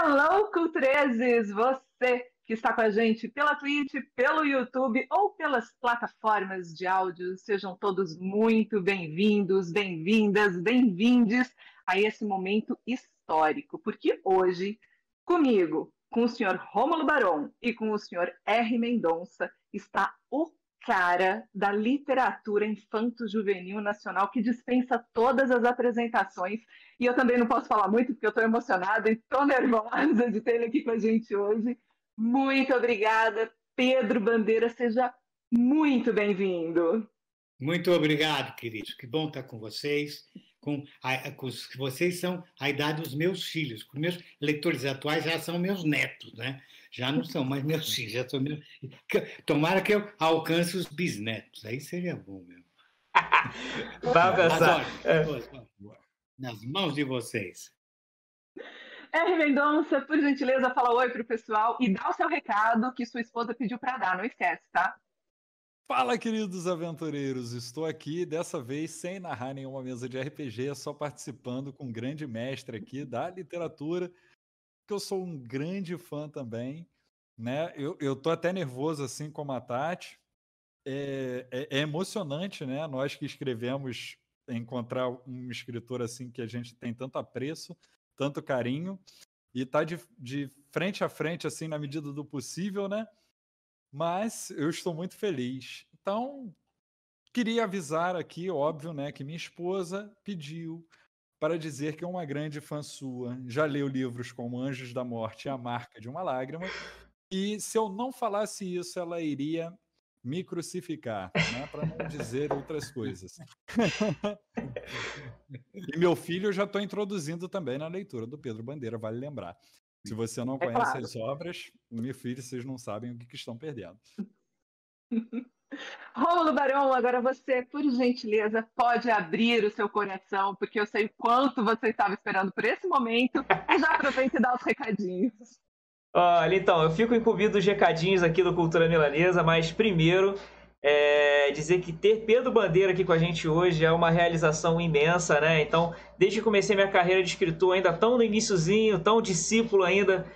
Hello, Cultureses! Você que está com a gente pela Twitch, pelo YouTube ou pelas plataformas de áudio, sejam todos muito bem-vindos, bem-vindas, bem-vindes a esse momento histórico, porque hoje, comigo, com o senhor Rômulo Barão e com o senhor R. Mendonça, está o cara da literatura infanto-juvenil nacional que dispensa todas as apresentações. E eu também não posso falar muito porque eu estou emocionada e estou nervosa de ter ele aqui com a gente hoje. Muito obrigada, Pedro Bandeira, seja muito bem-vindo. Muito obrigado, queridos. Que bom estar com vocês. Vocês são a idade dos meus filhos. Os meus leitores atuais já são meus netos, né? Já não são mais meus filhos, já são meus... Tomara que eu alcance os bisnetos. Aí seria bom mesmo. Vai pensar. Nas mãos de vocês. R. Mendonça, por gentileza, fala oi pro pessoal e dá o seu recado que sua esposa pediu para dar. Não esquece, tá? Fala, queridos aventureiros! Estou aqui, dessa vez, sem narrar nenhuma mesa de RPG, só participando com um grande mestre aqui da literatura, que eu sou um grande fã também, né? Eu tô até nervoso, assim como a Tati. É emocionante, né? Nós que escrevemos, encontrar um escritor assim que a gente tem tanto apreço, tanto carinho, e tá de frente a frente, assim, na medida do possível, né? Mas eu estou muito feliz. Então, queria avisar aqui, óbvio, né, que minha esposa pediu para dizer que é uma grande fã sua. Já leu livros como Anjos da Morte e A Marca de uma Lágrima. E se eu não falasse isso, ela iria me crucificar, né, para não dizer outras coisas. E meu filho eu já estou introduzindo também na leitura do Pedro Bandeira, vale lembrar. Se você não conhece claro. as obras, meu filho, vocês não sabem o que estão perdendo. Rômulo Barão, agora você, por gentileza, pode abrir o seu coração, porque eu sei o quanto você estava esperando por esse momento, e já aproveita e dá os recadinhos. Olha, então, eu fico incumbido dos recadinhos aqui do Cultura Milanesa, mas primeiro dizer que ter Pedro Bandeira aqui com a gente hoje é uma realização imensa, né? Então, desde que comecei minha carreira de escritor, ainda tão no iniciozinho, tão discípulo ainda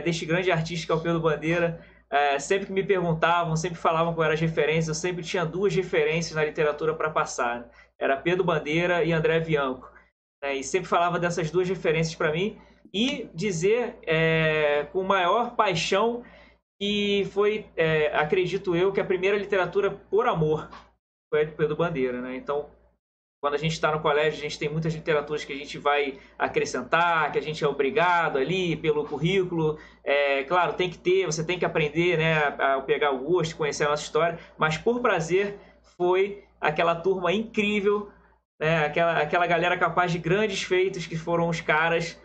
deste grande artista que é o Pedro Bandeira, sempre que me perguntavam, sempre falavam quais eram as referências, eu sempre tinha duas referências na literatura para passar, né? Era Pedro Bandeira e André Bianco, né? E sempre falava dessas duas referências para mim, e dizer com maior paixão que foi, acredito eu, que a primeira literatura por amor foi a de Pedro Bandeira, né? Então, quando a gente está no colégio, a gente tem muitas literaturas que a gente vai acrescentar, que a gente é obrigado ali pelo currículo. Claro, tem que ter, você tem que aprender, né, a pegar o gosto, conhecer a nossa história, mas por prazer foi aquela turma incrível, né, aquela galera capaz de grandes feitos que foram os caras,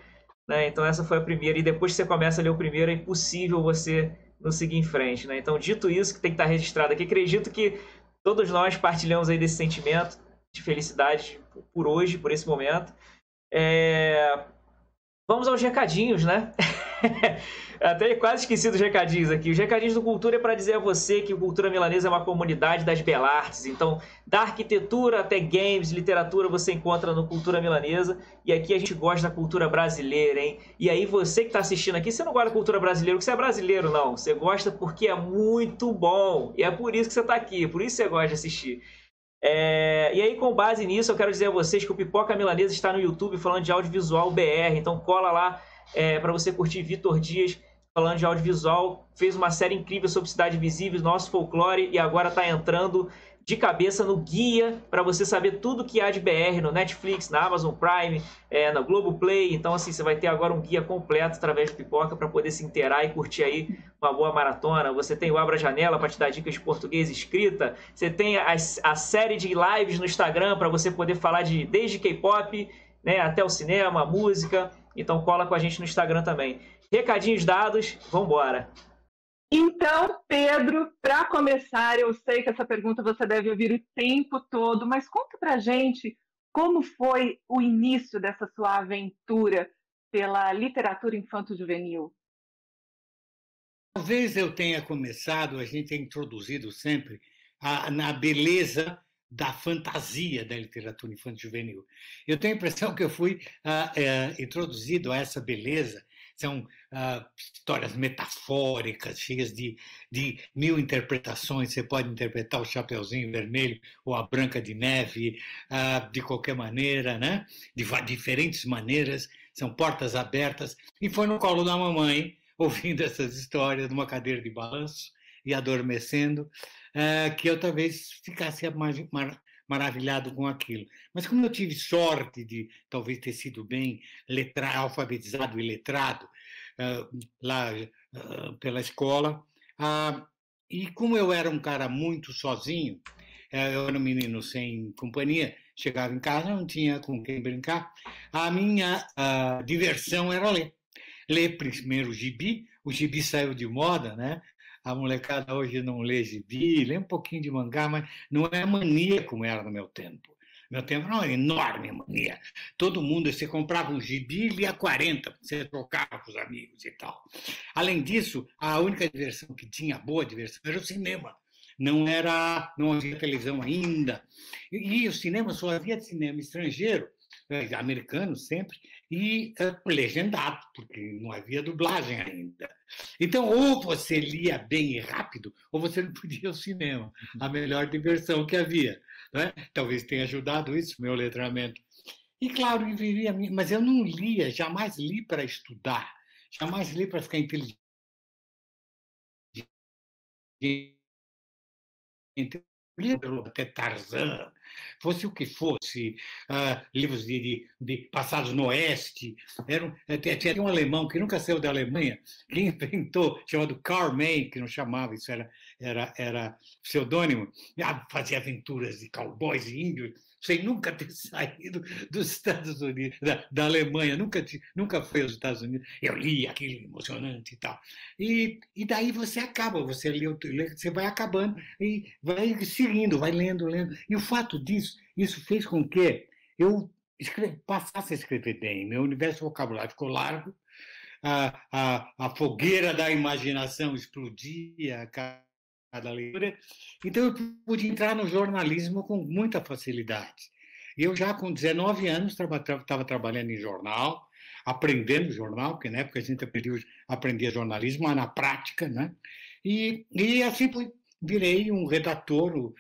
né? Então essa foi a primeira, e depois que você começa a ler o primeiro, é impossível você não seguir em frente, né? Então, dito isso, que tem que estar registrado aqui, acredito que todos nós partilhamos aí desse sentimento de felicidade por hoje, por esse momento. Vamos aos recadinhos, né? Até quase esqueci dos recadinhos aqui. Os recadinhos do Cultura é para dizer a você que o Cultura Milanesa é uma comunidade das belartes. Então, da arquitetura até games, literatura, você encontra no Cultura Milanesa. E aqui a gente gosta da cultura brasileira, hein? E aí você que está assistindo aqui, você não gosta da cultura brasileira porque você é brasileiro, não. Você gosta porque é muito bom. E é por isso que você está aqui, por isso você gosta de assistir. E aí, com base nisso, eu quero dizer a vocês que o Pipoca Milanesa está no YouTube falando de audiovisual BR. Então cola lá para você curtir Vitor Dias falando de audiovisual. Fez uma série incrível sobre Cidade Invisível, nosso folclore, e agora está entrando de cabeça no guia para você saber tudo que há de BR no Netflix, na Amazon Prime, na Globoplay. Então, assim, você vai ter agora um guia completo através do Pipoca para poder se inteirar e curtir aí uma boa maratona. Você tem o Abra Janela para te dar dicas de português escrita. Você tem a série de lives no Instagram para você poder falar desde K-pop, né, até o cinema, música. Então, cola com a gente no Instagram também. Recadinhos dados, vamos embora. Então, Pedro, para começar, eu sei que essa pergunta você deve ouvir o tempo todo, mas conta pra gente como foi o início dessa sua aventura pela literatura infanto-juvenil. Talvez eu tenha começado, a gente tem introduzido sempre na beleza da fantasia da literatura infanto-juvenil. Eu tenho a impressão que eu fui introduzido a essa beleza são histórias metafóricas, cheias de mil interpretações. Você pode interpretar o Chapeuzinho Vermelho ou a Branca de Neve de qualquer maneira, né? De diferentes maneiras, são portas abertas. E foi no colo da mamãe, ouvindo essas histórias, numa cadeira de balanço e adormecendo, que eu talvez ficasse maravilhado com aquilo. Mas como eu tive sorte de talvez ter sido bem alfabetizado e letrado lá pela escola, e como eu era um cara muito sozinho, eu era um menino sem companhia, chegava em casa, não tinha com quem brincar, a minha diversão era ler. Ler primeiro o gibi saiu de moda, né? A molecada hoje não lê gibi, lê um pouquinho de mangá, mas não é mania como era no meu tempo. Meu tempo era uma enorme mania. Todo mundo, você comprava um gibi e lia 40, você trocava com os amigos e tal. Além disso, a única diversão que tinha, boa diversão, era o cinema. Não havia televisão ainda. E o cinema, só havia cinema estrangeiro, americano sempre, e legendado, porque não havia dublagem ainda. Então, ou você lia bem e rápido, ou você não podia ir ao cinema. A melhor diversão que havia. Né? Talvez tenha ajudado isso, meu letramento. E, claro, mas eu não lia, jamais li para estudar, jamais li para ficar inteligente. Até Tarzan, fosse o que fosse, livros de passados no Oeste. Tinha um alemão que nunca saiu da Alemanha, que inventou, chamado Karl May, que não chamava, isso era pseudônimo, fazia aventuras de cowboys e índios, sem nunca ter saído dos Estados Unidos, da Alemanha, nunca foi aos Estados Unidos. Eu li aquilo emocionante e tal. E daí você acaba, você vai acabando e vai seguindo, vai lendo. E o fato disso, isso fez com que eu passasse a escrever bem. Meu universo vocabulário ficou largo, a fogueira da imaginação explodia a cada leitura. Então, eu pude entrar no jornalismo com muita facilidade. Eu já com 19 anos estava trabalhando em jornal, aprendendo jornal, porque na época a gente aprendia jornalismo, mas na prática, né? E assim virei um redator,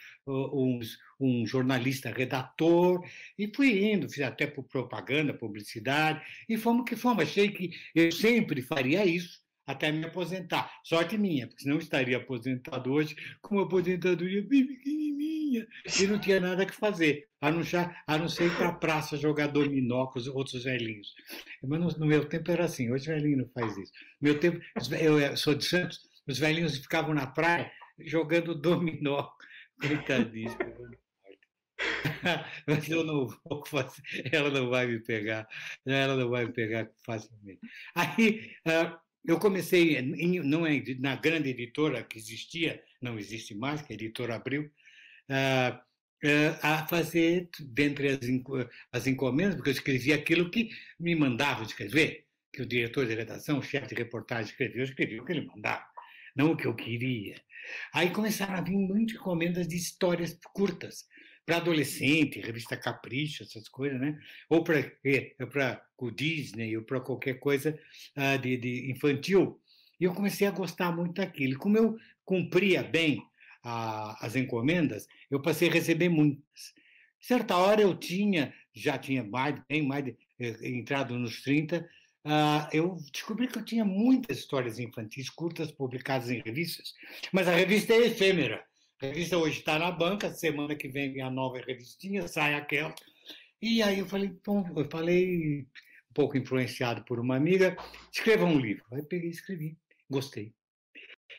um jornalista redator, e fui indo, fiz até por propaganda, publicidade, e fomos que fomos. Achei que eu sempre faria isso, até me aposentar. Sorte minha, porque senão eu estaria aposentado hoje com uma aposentadoria bem pequenininha e não tinha nada que fazer, a não ser ir para a praça jogar dominó com os outros velhinhos. Mas no meu tempo era assim, hoje o velhinho não faz isso. No meu tempo, eu sou de Santos, os velhinhos ficavam na praia jogando dominó. Coitadinho. Mas eu não vou fazer, ela não vai me pegar facilmente. Aí eu comecei, na grande editora que existia, não existe mais, que é a Editora Abril, a fazer, dentre as encomendas, porque eu escrevia aquilo que me mandavam escrever, que o diretor de redação, o chefe de reportagem escrevia, eu escrevia o que ele mandava, não o que eu queria. Aí começaram a vir muitas encomendas de histórias curtas, para adolescente, revista Capricho, essas coisas, né? Ou para o Disney, ou para qualquer coisa de infantil. E eu comecei a gostar muito daquilo. Como eu cumpria bem as encomendas, eu passei a receber muitas. Certa hora eu já tinha bem mais entrado nos 30, eu descobri que eu tinha muitas histórias infantis curtas publicadas em revistas, mas a revista é efêmera. A revista hoje está na banca, semana que vem a nova revistinha, sai aquela. E aí eu falei, um pouco influenciado por uma amiga, escreva um livro. Aí peguei e escrevi, gostei.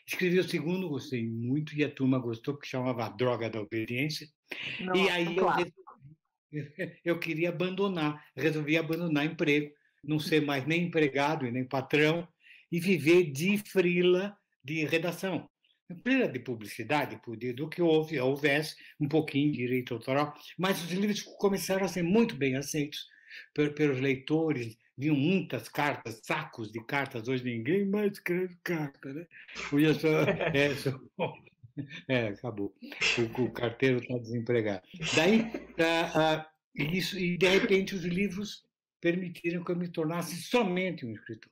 Escrevi o segundo, gostei muito, e a turma gostou, porque chamava A Droga da Obediência. Nossa, e aí eu queria resolvi abandonar emprego, não ser mais nem empregado e nem patrão, e viver de freela de redação. Freela de publicidade, do que houvesse um pouquinho de direito autoral, mas os livros começaram a ser muito bem aceitos pelos leitores, vinham muitas cartas, sacos de cartas, hoje ninguém mais escreve carta, né? Acabou. O carteiro está desempregado. Daí, e de repente os livros permitiram que eu me tornasse somente um escritor.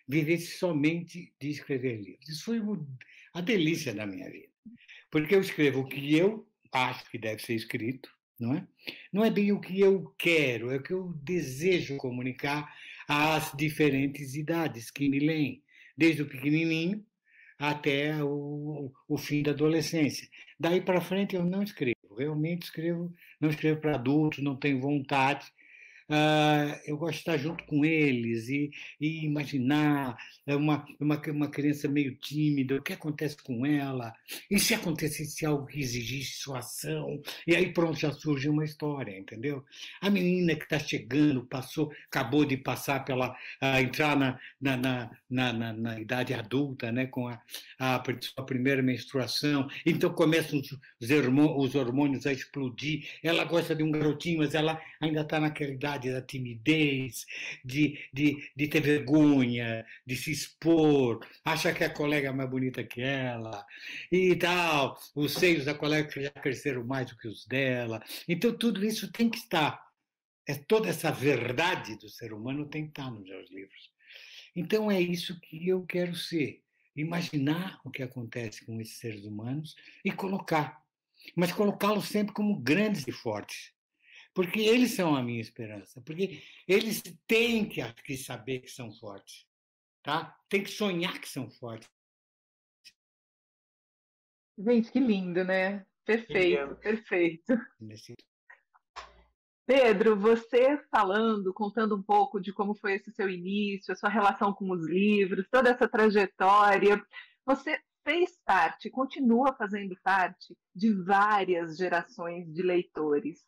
vivesse somente de escrever livros. Isso foi a delícia da minha vida. Porque eu escrevo o que eu acho que deve ser escrito, não é? Não é bem o que eu quero, é o que eu desejo comunicar às diferentes idades que me leem, desde o pequenininho até o fim da adolescência. Daí para frente eu não escrevo, realmente escrevo, não escrevo para adultos, não tenho vontade. Eu gosto de estar junto com eles e imaginar uma criança meio tímida, o que acontece com ela, e se acontecesse algo que exigisse sua ação, e aí pronto, já surge uma história, entendeu? A menina que está chegando, acabou de passar entrar na idade adulta, né, com a primeira menstruação, então começam os hormônios a explodir, ela gosta de um garotinho, mas ela ainda está naquela idade da timidez, de ter vergonha, de se expor, acha que a colega é mais bonita que ela, e tal, os seios da colega já cresceram mais do que os dela. Então, tudo isso tem que estar. Toda essa verdade do ser humano tem que estar nos meus livros. Então, é isso que eu quero ser. Imaginar o que acontece com esses seres humanos e colocar. Mas colocá-los sempre como grandes e fortes. Porque eles são a minha esperança, porque eles têm que saber que são fortes, tá? Tem que sonhar que são fortes. Gente, que lindo, né? Perfeito, perfeito. Nesse... Pedro, você falando, contando um pouco de como foi esse seu início, a sua relação com os livros, toda essa trajetória, você fez parte, continua fazendo parte de várias gerações de leitores.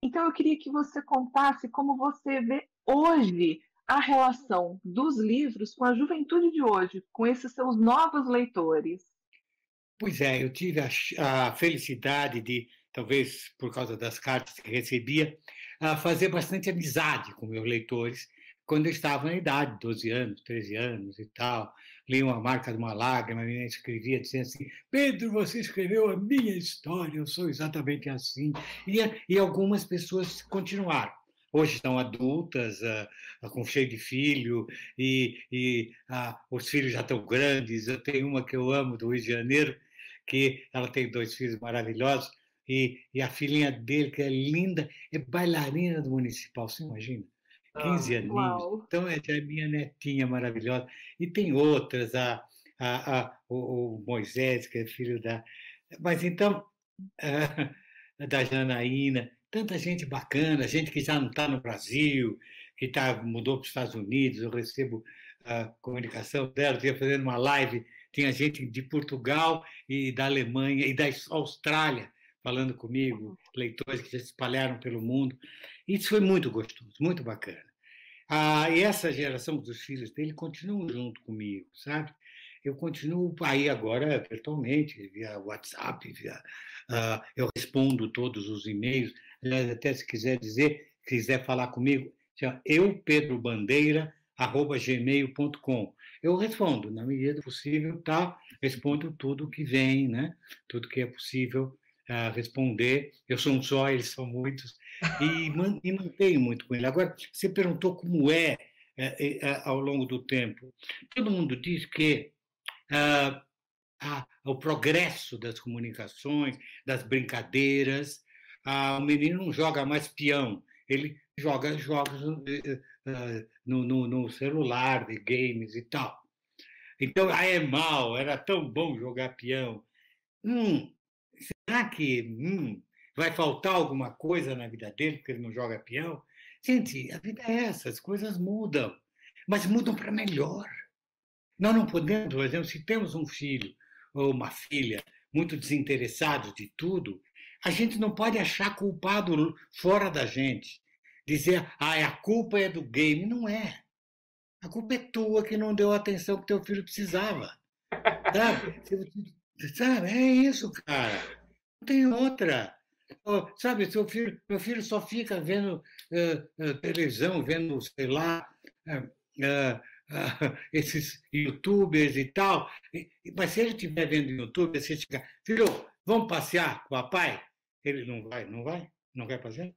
Então, eu queria que você contasse como você vê hoje a relação dos livros com a juventude de hoje, com esses seus novos leitores. Pois é, eu tive a felicidade de, talvez por causa das cartas que recebia, fazer bastante amizade com meus leitores quando eu estava na idade, 12 anos, 13 anos e tal. Li Uma Marca de uma Lágrima, a menina escrevia dizendo assim: Pedro, você escreveu a minha história, eu sou exatamente assim. E algumas pessoas continuaram. Hoje estão adultas, com cheio de filho, os filhos já estão grandes. Eu tenho uma que eu amo, do Rio de Janeiro, que ela tem 2 filhos maravilhosos, e a filhinha dele, que é linda, é bailarina do Municipal, você imagina? 15 aninhos. Uau. Então, é a minha netinha maravilhosa. E tem outras, o Moisés, que é filho da... Mas então, da Janaína, tanta gente bacana, gente que já não está no Brasil, que mudou para os Estados Unidos, eu recebo a comunicação dela, eu ia fazendo uma live, tinha gente de Portugal e da Alemanha e da Austrália falando comigo, leitores que já se espalharam pelo mundo. Isso foi muito gostoso, muito bacana. E essa geração dos filhos dele continuam junto comigo, sabe? Eu continuo aí agora virtualmente, via WhatsApp, eu respondo todos os e-mails. Aliás, até se quiser falar comigo, chama eupedrobandeira@gmail.com. Eu respondo, na medida do possível, tá? Respondo tudo que vem, né? Tudo que é possível responder. Eu sou um só, eles são muitos, e me mantenho muito com ele. Agora, você perguntou como ao longo do tempo. Todo mundo diz que o progresso das comunicações, das brincadeiras, o menino não joga mais peão, ele joga jogos no celular, de games e tal. Então, é mal, era tão bom jogar peão. Será que vai faltar alguma coisa na vida dele porque ele não joga peão? Gente, a vida é essa, as coisas mudam, mas mudam para melhor. Nós não podemos, por exemplo, se temos um filho ou uma filha muito desinteressados de tudo, a gente não pode achar culpado fora da gente. Dizer, a culpa é do game. Não é. A culpa é tua que não deu a atenção que teu filho precisava. Sabe? É isso, cara. Não tem outra. Sabe, meu filho só fica vendo televisão, vendo, sei lá, esses youtubers e tal. Mas se ele estiver vendo YouTube, você chegar, filho, vamos passear com o papai? Ele não vai, não vai? Não quer passear?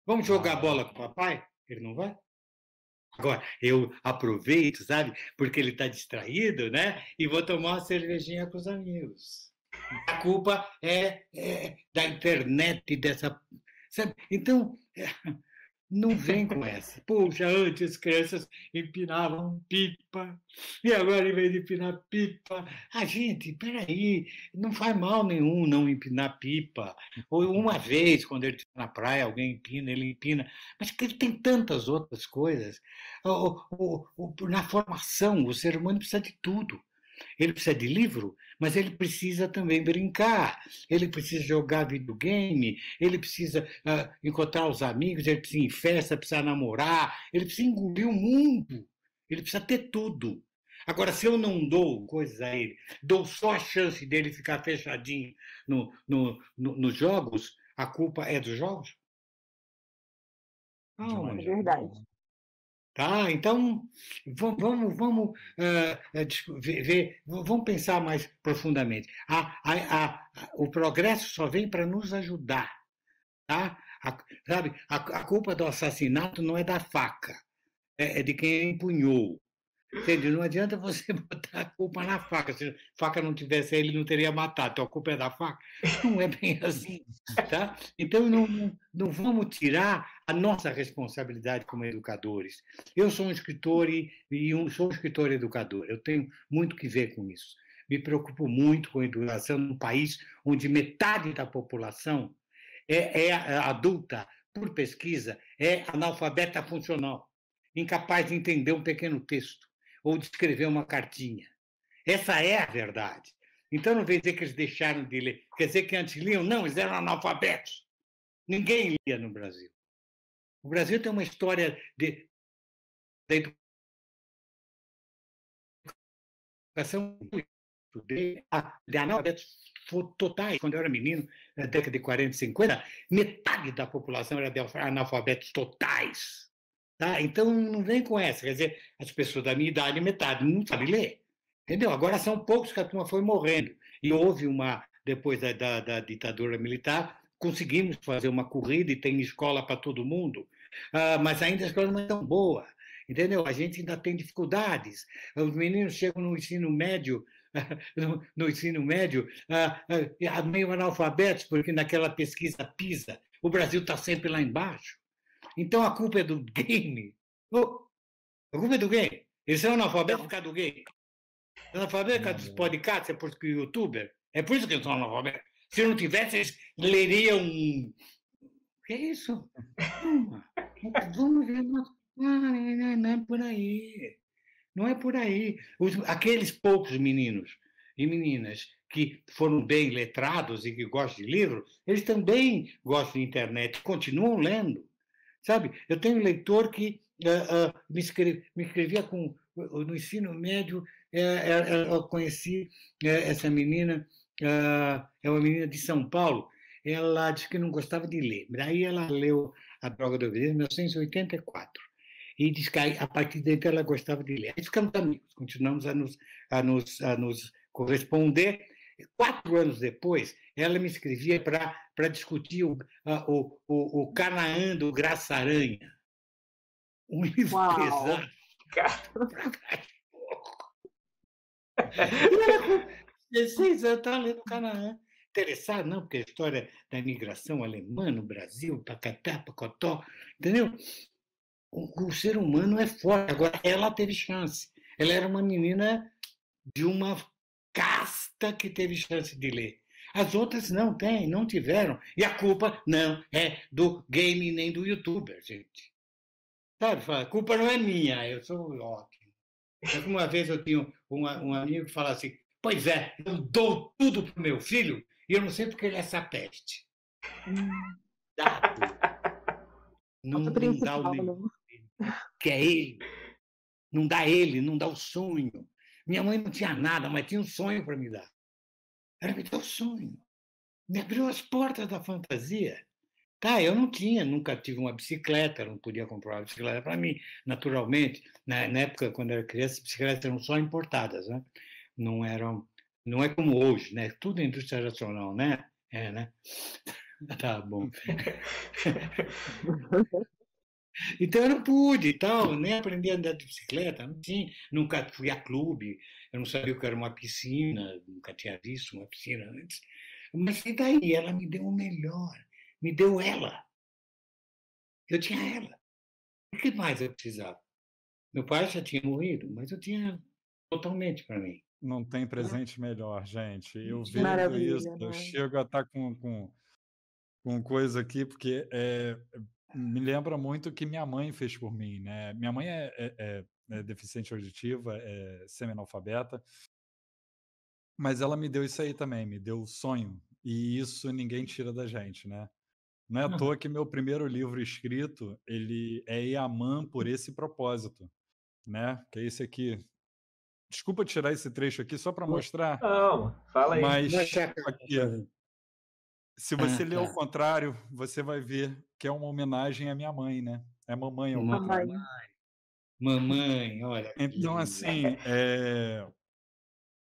Vamos jogar bola com o papai? Ele não vai? Agora, eu aproveito, sabe, porque ele está distraído, né? E vou tomar uma cervejinha com os amigos. A culpa é da internet, dessa. Sabe? Então, não vem com essa. Poxa, antes as crianças empinavam pipa, e agora, em vez de empinar pipa. Gente, peraí, não faz mal nenhum não empinar pipa. Ou uma vez, quando ele está na praia, alguém empina, ele empina. Mas tem tantas outras coisas. Na formação, o ser humano precisa de tudo. Ele precisa de livro, mas ele precisa também brincar, ele precisa jogar videogame, ele precisa encontrar os amigos, ele precisa ir em festa, precisa namorar, ele precisa engolir o mundo, ele precisa ter tudo. Agora, se eu não dou coisas a ele, dou só a chance dele ficar fechadinho nos jogos, a culpa é dos jogos? Não, é verdade. Tá, então vamos ver, vamos pensar mais profundamente. O progresso só vem para nos ajudar, tá? Sabe, a culpa do assassinato não é da faca, é de quem empunhou. Entende? Não adianta você botar a culpa na faca. Se a faca não tivesse, ele não teria matado. Então a culpa é da faca. Não é bem assim. Tá? Então não vamos tirar a nossa responsabilidade como educadores. Eu sou um escritor sou um escritor educador. Eu tenho muito que ver com isso. Me preocupo muito com a educação num país onde metade da população é adulta, por pesquisa, é analfabeta funcional, incapaz de entender um pequeno texto ou de escrever uma cartinha. Essa é a verdade. Então não vem dizer que eles deixaram de ler. Quer dizer que antes liam? Não, eles eram analfabetos. Ninguém lia no Brasil. O Brasil tem uma história de educação de analfabetos totais. Quando eu era menino, na década de 40 e 50, metade da população era de analfabetos totais. Tá? Então, não vem com essa. Quer dizer, as pessoas da minha idade, metade, não sabem ler. Entendeu? Agora são poucos que a turma foi morrendo. E houve depois da ditadura militar, conseguimos fazer uma corrida e tem escola para todo mundo, mas ainda a escola não é tão boa. Entendeu? A gente ainda tem dificuldades. Os meninos chegam no ensino médio, meio analfabetos, porque naquela pesquisa PISA, o Brasil está sempre lá embaixo. Então a culpa é do game. A culpa é do game. Eles são analfabetos por causa do game. Analfabetos por causa dos podcasts, é por causa do youtuber. É por isso que eles são analfabetos. Se não tivesse, eles leriam. Que é isso? Vamos ver. Não é por aí. Não é por aí. Aqueles poucos meninos e meninas que foram bem letrados e que gostam de livro, eles também gostam de internet, continuam lendo. Sabe? Eu tenho um leitor que me escrevia no ensino médio. Eu conheci essa menina, é uma menina de São Paulo. Ela disse que não gostava de ler. Daí ela leu A Droga da Obediência em 1984. E disse que a partir daí ela gostava de ler. Aí ficamos amigos, continuamos a nos corresponder. 4 anos depois, ela me escrevia para discutir o Canaã do Graça Aranha. Um livro pesado. E ela, com 16 anos, estava lendo Canaã. Interessado, não, porque a história da imigração alemã no Brasil, pacatá, pacotó, entendeu? O ser humano é forte. Agora, ela teve chance. Ela era uma menina de uma casta que teve chance de ler. As outras não tiveram. E a culpa não é do game nem do youtuber, gente. Sabe? A culpa não é minha, eu sou ótimo. Uma vez eu tinha um amigo que falava assim: pois é, eu dou tudo para o meu filho e eu não sei porque ele é essa peste. Não dá o livro que é ele. Não dá ele, não dá o sonho. Minha mãe não tinha nada, mas tinha um sonho para me dar. Ela me deu o sonho. Me abriu as portas da fantasia. Tá, eu nunca tive uma bicicleta, não podia comprar uma bicicleta para mim, naturalmente. Na época, quando eu era criança, as bicicletas eram só importadas, né? Não é como hoje, né? Tudo é indústria nacional, né? É, né? Tá bom. Então eu não pude e tal, nem aprendi a andar de bicicleta, não tinha, nunca fui a clube, eu não sabia o que era uma piscina, nunca tinha visto uma piscina antes. Mas e daí? Ela me deu o melhor, me deu ela. Eu tinha ela. O que mais eu precisava? Meu pai já tinha morrido, mas eu tinha totalmente para mim. Não tem presente melhor, gente. Eu Que vejo isso, maravilha, eu né? chego a estar com coisa aqui, porque me lembra muito o que minha mãe fez por mim, né? Minha mãe é deficiente auditiva, é semi-analfabeta, mas ela me deu isso aí também, me deu o sonho. E isso ninguém tira da gente, né? Não é à toa que meu primeiro livro escrito, ele é Yaman por esse propósito, né? Que é esse aqui. Desculpa tirar esse trecho aqui só para mostrar, Não, fala aí. Mas mas já aqui, ó, se ah, você ler ao tá. contrário, você vai ver que é uma homenagem à minha mãe, né? É mamãe ao Mamãe. contrário. Mamãe, olha que Então, lindo. assim,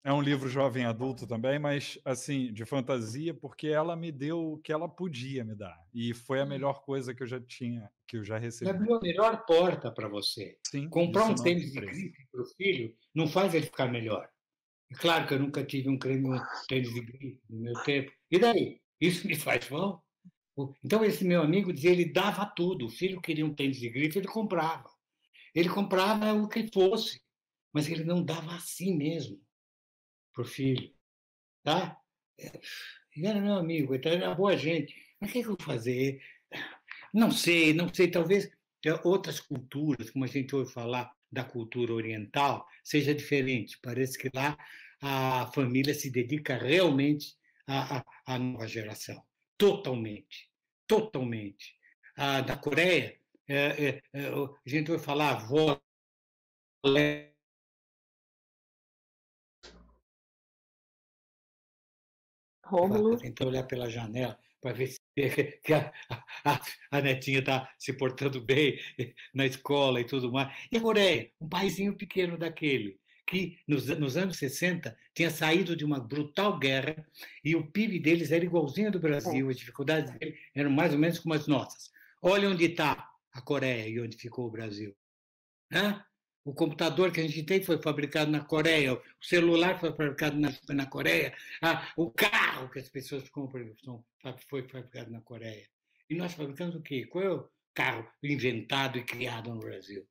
é um livro jovem adulto também, mas, assim, de fantasia, porque ela me deu o que ela podia me dar. E foi a melhor coisa que eu já tinha, que eu já Ela recebi. abriu a melhor porta para você. Sim, Comprar isso um não tênis tem de preço. grife para o filho não faz ele ficar melhor. É claro que eu nunca tive um tênis de grife no meu tempo. E daí? Isso me faz mal? Então, esse meu amigo dizia, ele dava tudo. O filho queria um tênis de grife, ele comprava. Ele comprava o que fosse, mas ele não dava assim mesmo para o filho, tá? Ele era meu amigo, então era boa gente. Mas o que eu vou fazer? Não sei, não sei. Talvez outras culturas, como a gente ouve falar da cultura oriental, seja diferente. Parece que lá a família se dedica realmente à nova geração. Totalmente. Totalmente. Da Coreia, a gente ouve falar avó, Rômulo, tentar olhar pela janela para ver se que a netinha está se portando bem na escola e tudo mais. E a Coreia, um paísinho pequeno daquele, que nos anos 60 tinha saído de uma brutal guerra e o PIB deles era igualzinho ao do é. Brasil, as dificuldades deles eram mais ou menos como as nossas. Olha onde está a Coreia e onde ficou o Brasil. Né? O computador que a gente tem foi fabricado na Coreia, o celular foi fabricado na Coreia, o carro que as pessoas compram foi fabricado na Coreia. E nós fabricamos o quê? Qual é o carro inventado e criado no Brasil?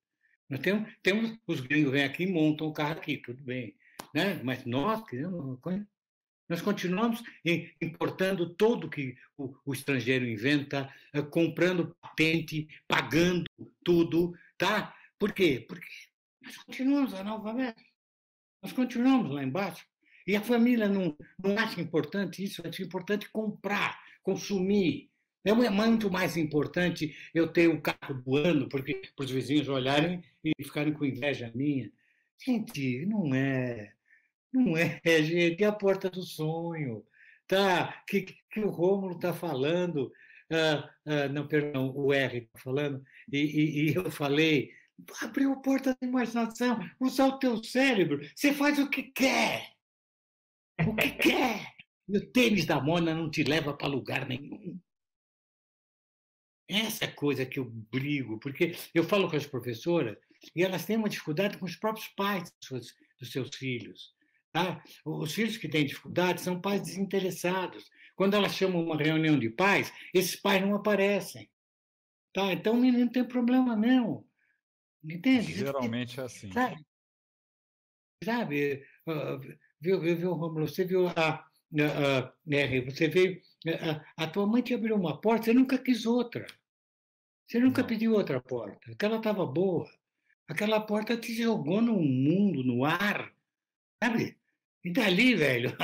Nós temos os gringos vêm aqui e montam o carro aqui, tudo bem. Né? Mas nós criamos uma coisa. Nós continuamos importando tudo que o estrangeiro inventa, comprando patente, pagando tudo, tá? Por quê? Porque nós continuamos analfabetos, nós continuamos lá embaixo. E a família não acha importante isso, acha importante comprar, consumir. É muito mais importante eu ter o carro do ano, porque para os vizinhos olharem e ficarem com inveja minha. Gente, não é, gente, é a porta do sonho. Tá, que o Rômulo está falando, não, perdão, o R está falando, e eu falei, abriu a porta da imaginação, usar o teu cérebro, você faz o que quer. E o tênis da Mona não te leva para lugar nenhum. Essa é a coisa que eu brigo, porque eu falo com as professoras e elas têm uma dificuldade com os próprios pais dos seus filhos. Tá? Os filhos que têm dificuldade são pais desinteressados. Quando elas chamam uma reunião de pais, esses pais não aparecem. Tá? Então o menino não tem problema, não. Entende? Geralmente é assim. Sabe? Sabe? Viu, Romulo? Você viu você veio. A tua mãe te abriu uma porta, você nunca quis outra. Você nunca Não. pediu outra porta. Aquela estava boa. Aquela porta te jogou no mundo, no ar, sabe? E dali, velho,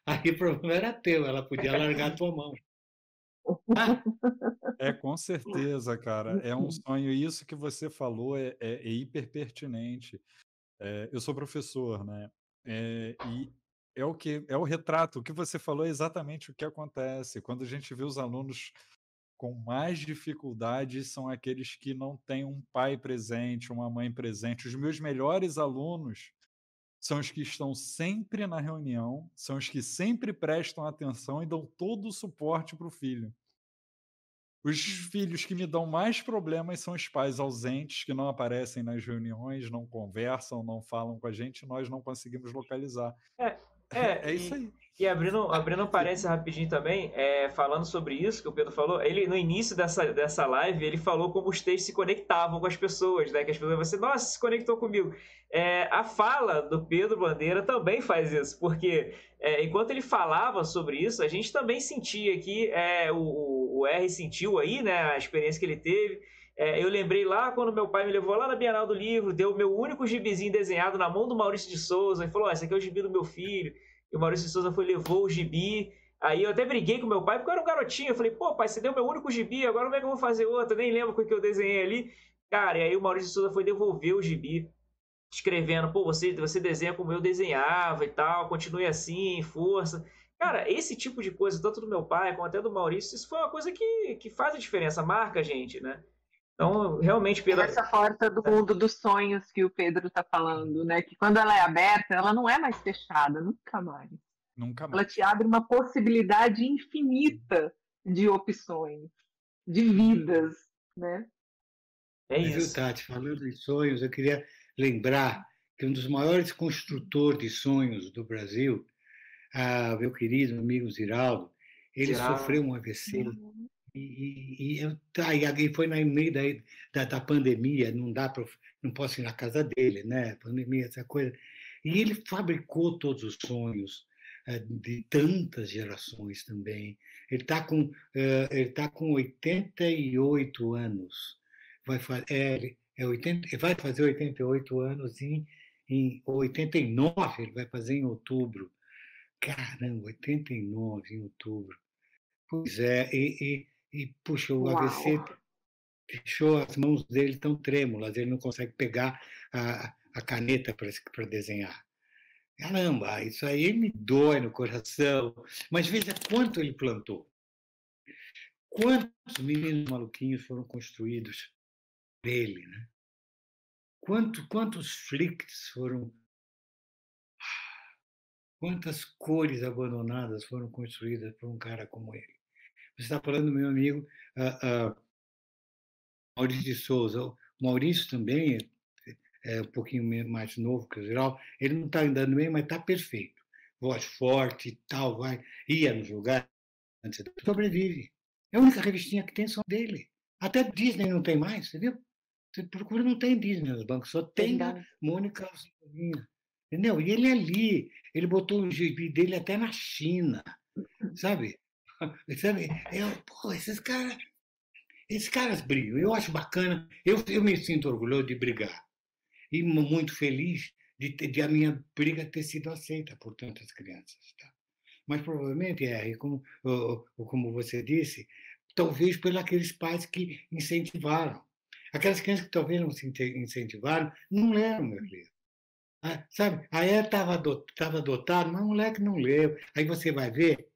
aí o problema era teu, ela podia largar a tua mão. Ah, Com certeza, cara. É um sonho. E isso que você falou é hiper pertinente. Eu sou professor, né? E é o retrato. O que você falou é exatamente o que acontece. Quando a gente vê os alunos com mais dificuldades, são aqueles que não têm um pai presente, uma mãe presente. Os meus melhores alunos são os que estão sempre na reunião, são os que sempre prestam atenção e dão todo o suporte para o filho. Os filhos que me dão mais problemas são os pais ausentes, que não aparecem nas reuniões, não conversam, não falam com a gente, nós não conseguimos localizar. É, É isso aí. e abrindo um parênteses rapidinho também, falando sobre isso que o Pedro falou, ele no início dessa live, ele falou como os textos se conectavam com as pessoas, né? Que as pessoas vão assim, nossa, se conectou comigo. A fala do Pedro Bandeira também faz isso, porque enquanto ele falava sobre isso, a gente também sentia que o R sentiu aí, né, a experiência que ele teve. Eu lembrei lá quando meu pai me levou lá na Bienal do Livro, deu o meu único gibizinho desenhado na mão do Maurício de Souza, e falou, esse aqui é o gibi do meu filho. E o Maurício de Souza levou o gibi. Aí eu até briguei com meu pai, porque eu era um garotinho. Eu falei, pô, pai, você deu meu único gibi, agora como é que eu vou fazer outro? Eu nem lembro o que eu desenhei ali. Cara, e aí o Maurício de Souza foi devolver o gibi, escrevendo, pô, você desenha como eu desenhava e tal, continue assim, força. Cara, esse tipo de coisa, tanto do meu pai como até do Maurício, isso foi uma coisa que faz a diferença, marca a gente, né? Então, realmente, Pedro. Essa porta do mundo dos sonhos que o Pedro está falando, né? Que quando ela é aberta, ela não é mais fechada, nunca mais. Nunca Ela mais. te abre uma possibilidade infinita de opções, de vidas, né? É Viu, isso. Tati, falando em sonhos, eu queria lembrar que um dos maiores construtores de sonhos do Brasil, meu querido amigo Ziraldo, ele sofreu um AVC e foi no meio da pandemia, não posso ir na casa dele, né? Pandemia, essa coisa. E ele fabricou todos os sonhos de tantas gerações também. Ele tá com 88 anos. Vai fazer 88 anos em 89, ele vai fazer em outubro. Caramba, 89 em outubro. Pois é, puxa, o AVC deixou as mãos dele tão trêmulas, ele não consegue pegar a caneta para desenhar. Caramba, isso aí me dói no coração. Mas veja quanto ele plantou. Quantos meninos maluquinhos foram construídos por ele, né? Quantos flicks foram. Quantas cores abandonadas foram construídas por um cara como ele? Você está falando do meu amigo Maurício de Souza. O Maurício também é um pouquinho mais novo que o Geraldo. Ele não está andando bem, mas está perfeito. Voz forte e tal, ia nos lugares, sobrevive. É a única revistinha que tem só dele. Até Disney não tem mais, você viu? Você procura, não tem Disney nos bancos, só tem a Mônica Alcione. Entendeu? E ele ali, ele botou o gibi dele até na China, sabe? Sabe? Pô, esses caras brigam. Eu acho bacana, eu me sinto orgulhoso de brigar. E muito feliz de a minha briga ter sido aceita por tantas crianças. Tá? Mas provavelmente, como você disse, talvez por aqueles pais que incentivaram. Aquelas crianças que talvez não se incentivaram, não leram meu livro. Sabe? Aí estava adotado, mas o moleque não leu. Aí você vai ver,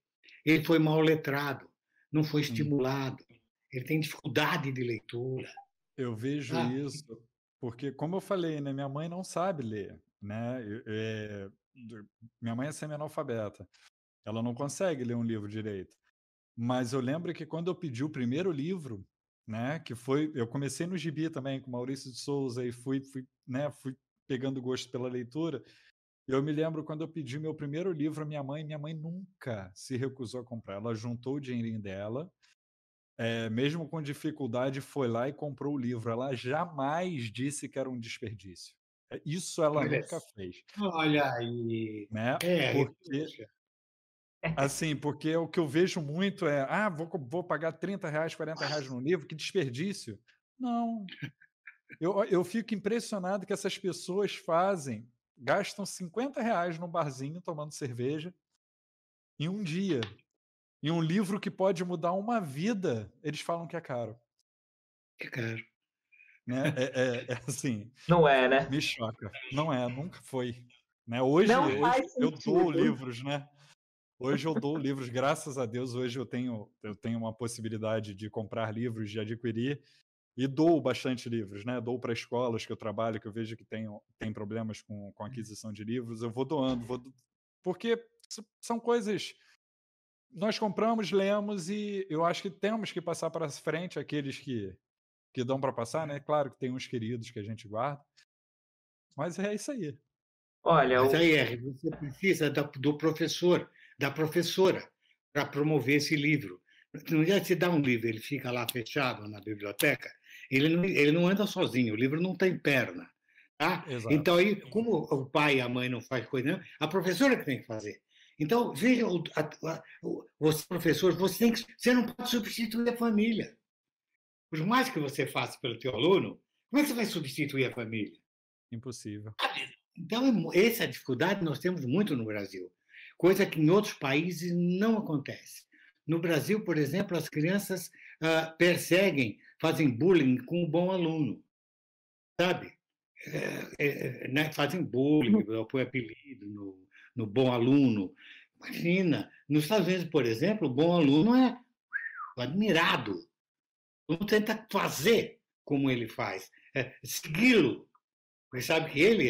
ele foi mal letrado, não foi estimulado, ele tem dificuldade de leitura. Eu vejo isso porque, como eu falei, né, minha mãe não sabe ler, né? Minha mãe é semi-analfabeta, ela não consegue ler um livro direito. Mas eu lembro que quando eu pedi o primeiro livro, né, eu comecei no gibi também com Maurício de Souza e fui pegando gosto pela leitura. Eu me lembro quando eu pedi meu primeiro livro à minha mãe nunca se recusou a comprar. Ela juntou o dinheirinho dela, mesmo com dificuldade, foi lá e comprou o livro. Ela jamais disse que era um desperdício. Isso ela nunca fez. Olha aí. Né? Porque o que eu vejo muito vou pagar R$30, R$40 num livro, que desperdício. Não. Eu fico impressionado que essas pessoas gastam R$50 num barzinho tomando cerveja em um dia. Em um livro que pode mudar uma vida, eles falam que é caro. É caro. Né? Assim. Não é, né? Me choca. Não é, nunca foi. Né? Hoje eu dou livros, né? Hoje eu dou livros, graças a Deus. Hoje eu tenho uma possibilidade de comprar livros, de adquirir, e dou bastante livros, né? Dou para escolas que eu trabalho, que eu vejo que tem problemas com aquisição de livros. Eu vou doando, porque são coisas nós compramos, lemos e eu acho que temos que passar para frente aqueles que dão para passar, né? Claro que tem uns queridos que a gente guarda, mas é isso aí. Olha, Mas aí, você precisa do professor, da professora, para promover esse livro. Não adianta você dar um livro, ele fica lá fechado na biblioteca, ele não anda sozinho, o livro não tem perna. Tá? Exato. Então, aí, como o pai e a mãe não fazem coisa nenhuma, a professora que tem que fazer. Então, veja, você, professor, você não pode substituir a família. Por mais que você faça pelo teu aluno, como é que você vai substituir a família? Impossível. Então, essa dificuldade nós temos muito no Brasil, coisa que em outros países não acontece. No Brasil, por exemplo, as crianças perseguem, fazem bullying com o bom aluno, sabe? Né? Fazem bullying, põem apelido no bom aluno. Imagina, nos Estados Unidos, por exemplo, o bom aluno é admirado. O aluno tenta fazer como ele faz, segui-lo, porque sabe que ele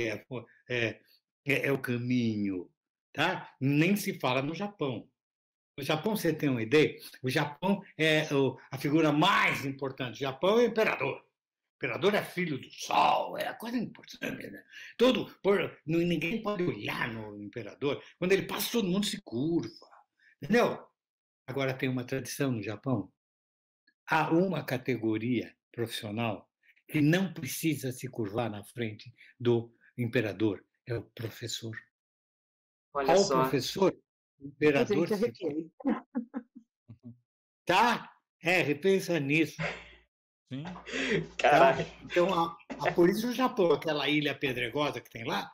é o caminho. Tá? Nem se fala no Japão. No Japão, você tem uma ideia? O Japão é a figura mais importante. O Japão é o imperador. O imperador é filho do sol, é a coisa importante. Né? Ninguém pode olhar no imperador. Quando ele passa, todo mundo se curva. Entendeu? Agora, tem uma tradição no Japão. Há uma categoria profissional que não precisa se curvar na frente do imperador. É o professor. olha Ao só. professor, o imperador Gente, arrepiei. Tá? Repensa nisso. Sim. Caraca. Tá? Então, por isso o Japão, aquela ilha pedregosa que tem lá,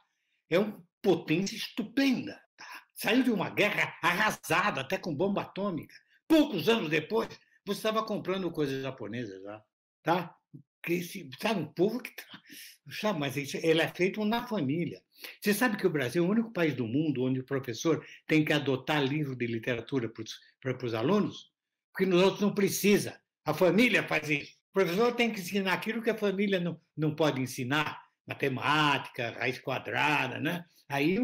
é uma potência estupenda. Tá? Saiu de uma guerra arrasada, até com bomba atômica. Poucos anos depois, você estava comprando coisas japonesas lá. Tá? Sabe, um povo que... Sabe, mas ele é feito na família. Você sabe que o Brasil é o único país do mundo onde o professor tem que adotar livro de literatura para os alunos? Porque nos outros não precisa. A família faz isso. O professor tem que ensinar aquilo que a família não pode ensinar, matemática, raiz quadrada, né? Aí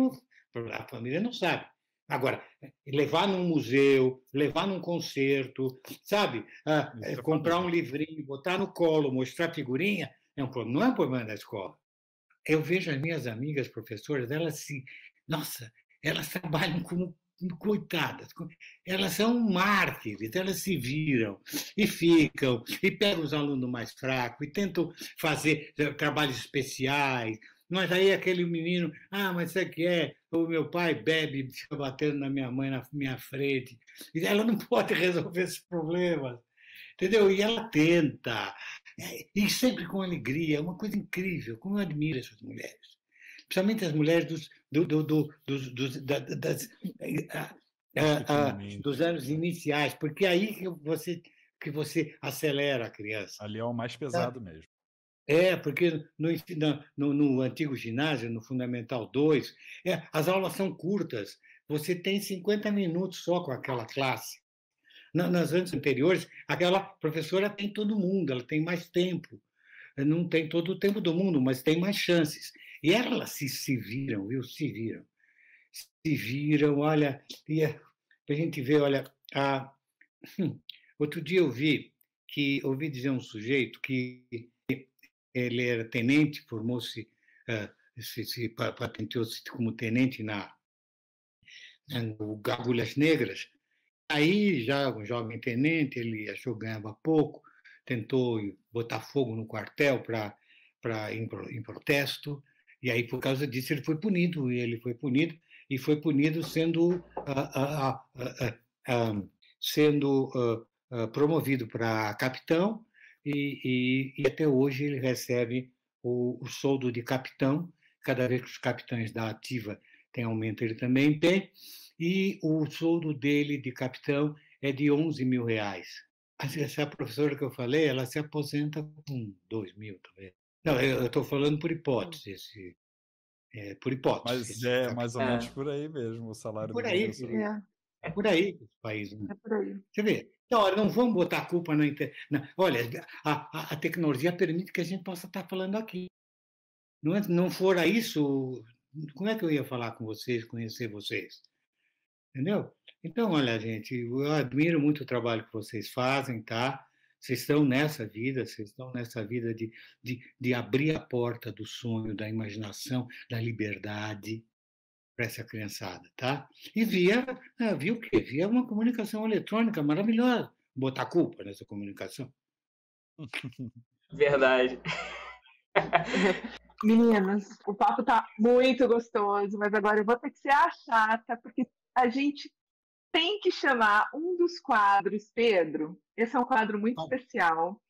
a família não sabe. Agora, levar num museu, levar num concerto, sabe? Comprar um livrinho, botar no colo, mostrar figurinha, não é um problema da escola. Eu vejo as minhas amigas professoras, elas trabalham como coitadas, elas são mártires, elas se viram e ficam, e pegam os alunos mais fracos, e tentam fazer trabalhos especiais, mas aí aquele menino, mas isso aqui o meu pai bebe e fica batendo na minha mãe na minha frente, e ela não pode resolver esses problemas, entendeu? E ela tenta, e sempre com alegria, é uma coisa incrível, como eu admiro essas mulheres. Principalmente as mulheres dos anos iniciais, porque é aí que você acelera a criança. Ali é o mais pesado mesmo. Porque no antigo ginásio, no Fundamental 2, as aulas são curtas, você tem 50 minutos só com aquela classe. Nas anos anteriores, aquela professora tem todo mundo, ela tem mais tempo. Não tem todo o tempo do mundo, mas tem mais chances. E elas se viram, viu? Se viram, olha, a gente ver, olha, outro dia ouvi dizer um sujeito que ele era tenente, formou-se, se patenteou-se como tenente no Agulhas Negras. Aí, já um jovem tenente, ele achou que ganhava pouco, tentou botar fogo no quartel em protesto, e aí, por causa disso, ele foi punido, sendo promovido para capitão, e até hoje ele recebe o soldo de capitão. Cada vez que os capitães da ativa têm aumento, ele também tem, e o soldo dele de capitão é de R$11.000. Essa professora que eu falei, ela se aposenta com 2.000, talvez. Não, eu estou falando por hipótese. Por hipótese. Mas mais ou menos por aí mesmo, o salário por do aí, professor. É por aí os países. É por aí. Você vê? Então, olha, não vamos botar a culpa na internet. Olha, a tecnologia permite que a gente possa estar falando aqui. Não fora isso, como é que eu ia falar com vocês, conhecer vocês? Entendeu? Então, olha, gente, eu admiro muito o trabalho que vocês fazem, tá? Vocês estão nessa vida de abrir a porta do sonho, da imaginação, da liberdade para essa criançada, tá? E via o quê? Via uma comunicação eletrônica maravilhosa. Botar culpa nessa comunicação. Verdade. Meninas, o papo tá muito gostoso, mas agora eu vou ter que ser a chata, porque a gente tem que chamar um dos quadros, Pedro. Esse é um quadro muito especial.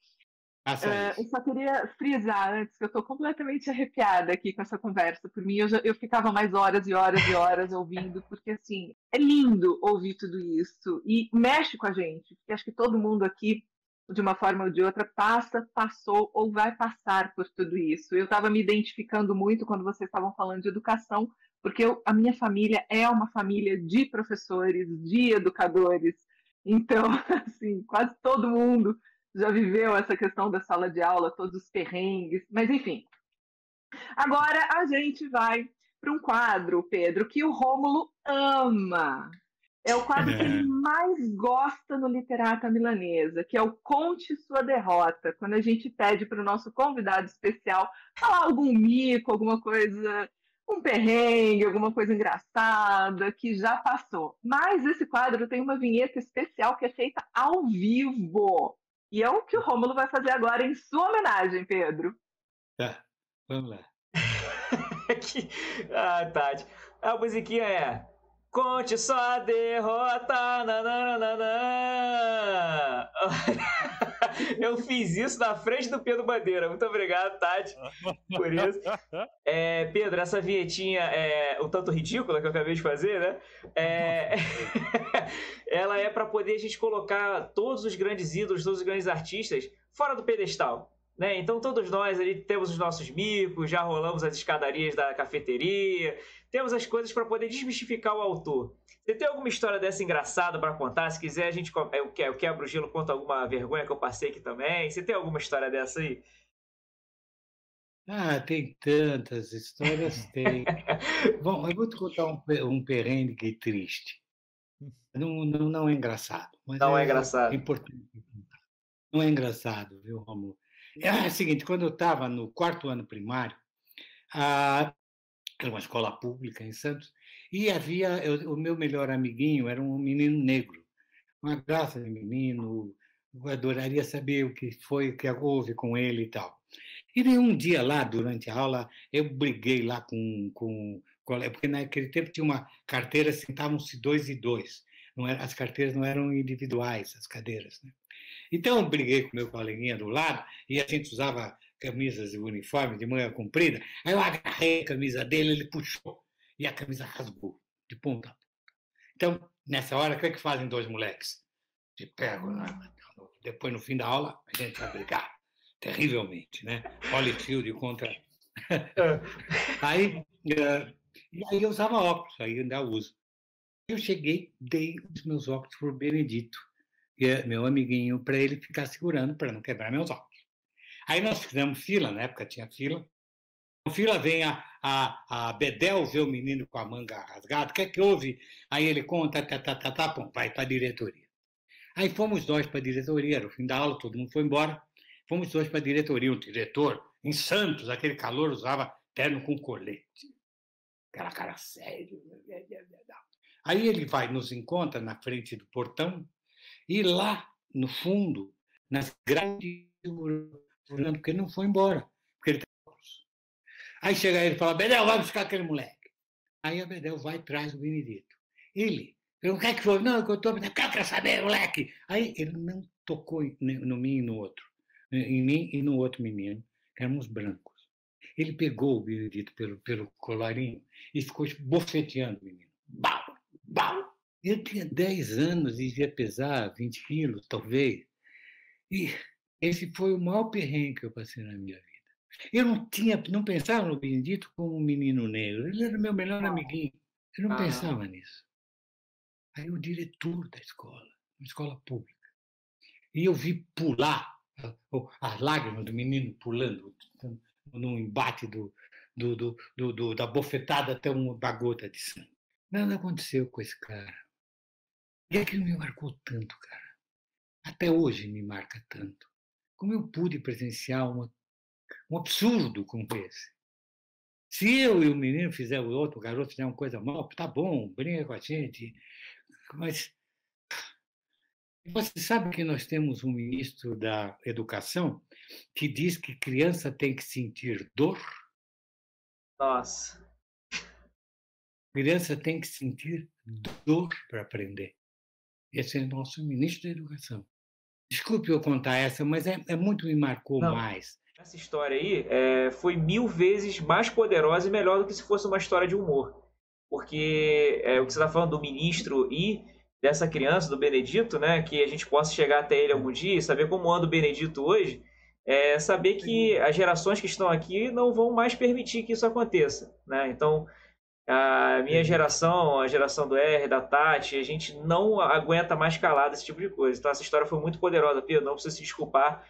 Eu só queria frisar antes que eu estou completamente arrepiada aqui com essa conversa. Por mim, eu ficava mais horas e horas e horas ouvindo, porque assim, é lindo ouvir tudo isso e mexe com a gente, porque acho que todo mundo aqui, de uma forma ou de outra, passou ou vai passar por tudo isso. Eu estava me identificando muito quando vocês estavam falando de educação, porque a minha família é uma família de professores, de educadores. Então, assim, quase todo mundo já viveu essa questão da sala de aula, todos os perrengues, mas enfim. Agora a gente vai para um quadro, Pedro, que o Rômulo ama. É o quadro que ele mais gosta no Literata Milanesa, que é o Conte Sua Derrota, quando a gente pede para o nosso convidado especial falar algum mico, alguma coisa, um perrengue, alguma coisa engraçada que já passou. Mas esse quadro tem uma vinheta especial que é feita ao vivo. E é o que o Rômulo vai fazer agora em sua homenagem, Pedro. Tá, vamos lá. Tati. A musiquinha é Conte sua derrota. Nananana. Eu fiz isso na frente do Pedro Bandeira. Muito obrigado, Tati, por isso. Pedro, essa vinhetinha é o tanto ridícula que eu acabei de fazer, né? Ela é para poder a gente colocar todos os grandes ídolos, todos os grandes artistas fora do pedestal. Né? Então todos nós ali temos os nossos micos, já rolamos as escadarias da cafeteria, temos as coisas para poder desmistificar o autor. Você tem alguma história dessa engraçada para contar? Se quiser, eu quebro o gelo, conta alguma vergonha que eu passei aqui também. Você tem alguma história dessa aí? Tem tantas histórias, tem. Bom, eu vou te contar um perrengue triste. Não é engraçado, mas não é engraçado. Importante. Não é engraçado, viu, Romulo? É o seguinte, quando eu estava no 4º ano primário, era uma escola pública em Santos, e o meu melhor amiguinho era um menino negro, uma graça de menino, eu adoraria saber o que foi, o que houve com ele e tal. E daí um dia lá, durante a aula, eu briguei lá com porque naquele tempo tinha uma carteira, sentavam-se 2 e 2, as carteiras não eram individuais, as cadeiras, né? Então, eu briguei com meu coleguinha do lado e a gente usava camisas e uniforme de manga comprida. Aí eu agarrei a camisa dele, ele puxou e a camisa rasgou de ponta a ponta. Então, nessa hora, o que é que fazem 2 moleques? Se pegam, né? Depois, no fim da aula, a gente vai brigar terrivelmente, né? Holyfield contra... Aí eu usava óculos, aí ainda uso. Eu cheguei, dei os meus óculos para o Benedito, meu amiguinho, para ele ficar segurando, para não quebrar meus óculos. Aí nós fizemos fila, na época tinha fila. Na fila vem a Bedel, vê o menino com a manga rasgada, o que é que houve? Aí ele conta, pum, vai para a diretoria. Aí fomos nós para a diretoria, era o fim da aula, todo mundo foi embora. Fomos nós para a diretoria, o diretor, em Santos, aquele calor, usava terno com colete. Aquela cara séria. Aí ele nos encontra na frente do portão, e lá, no fundo, nas grades, porque ele não foi embora. Porque ele... Aí chega ele e fala, Bedel, vai buscar aquele moleque. Aí a Bedel vai atrás do Benedito. Ele, o que é que foi? Não, que eu estou... Quer saber, moleque? Aí ele não tocou no mim e no outro. Em mim e no outro menino, que éramos brancos. Ele pegou o Benedito pelo colarinho e ficou bofeteando o menino. Bau, bau. Eu tinha 10 anos e ia pesar 20 quilos, talvez. E esse foi o maior perrengue que eu passei na minha vida. Eu não pensava no Benedito como um menino negro. Ele era meu melhor amiguinho. Eu não pensava nisso. Aí o diretor da escola, uma escola pública, e eu vi pular as lágrimas do menino pulando num embate da bofetada até uma gota de sangue. Nada aconteceu com esse cara. E aquilo me marcou tanto, cara. Até hoje me marca tanto. Como eu pude presenciar um absurdo como esse? Se eu e o menino fizer o outro, o garoto fizer uma coisa mal, tá bom, brinca com a gente. Mas você sabe que nós temos um ministro da Educação que diz que criança tem que sentir dor? Nossa. Criança tem que sentir dor para aprender. Esse é o nosso ministro da Educação. Desculpe eu contar essa, mas muito me marcou Não. mais. Essa história aí foi 1000 vezes mais poderosa e melhor do que se fosse uma história de humor. Porque o que você está falando do ministro e dessa criança, do Benedito, né, que a gente possa chegar até ele algum dia, saber como anda o Benedito hoje, saber que as gerações que estão aqui não vão mais permitir que isso aconteça. Né? Então, a minha geração, a geração do R, da Tati, a gente não aguenta mais calado esse tipo de coisa. Então, essa história foi muito poderosa, Pedro, não precisa se desculpar.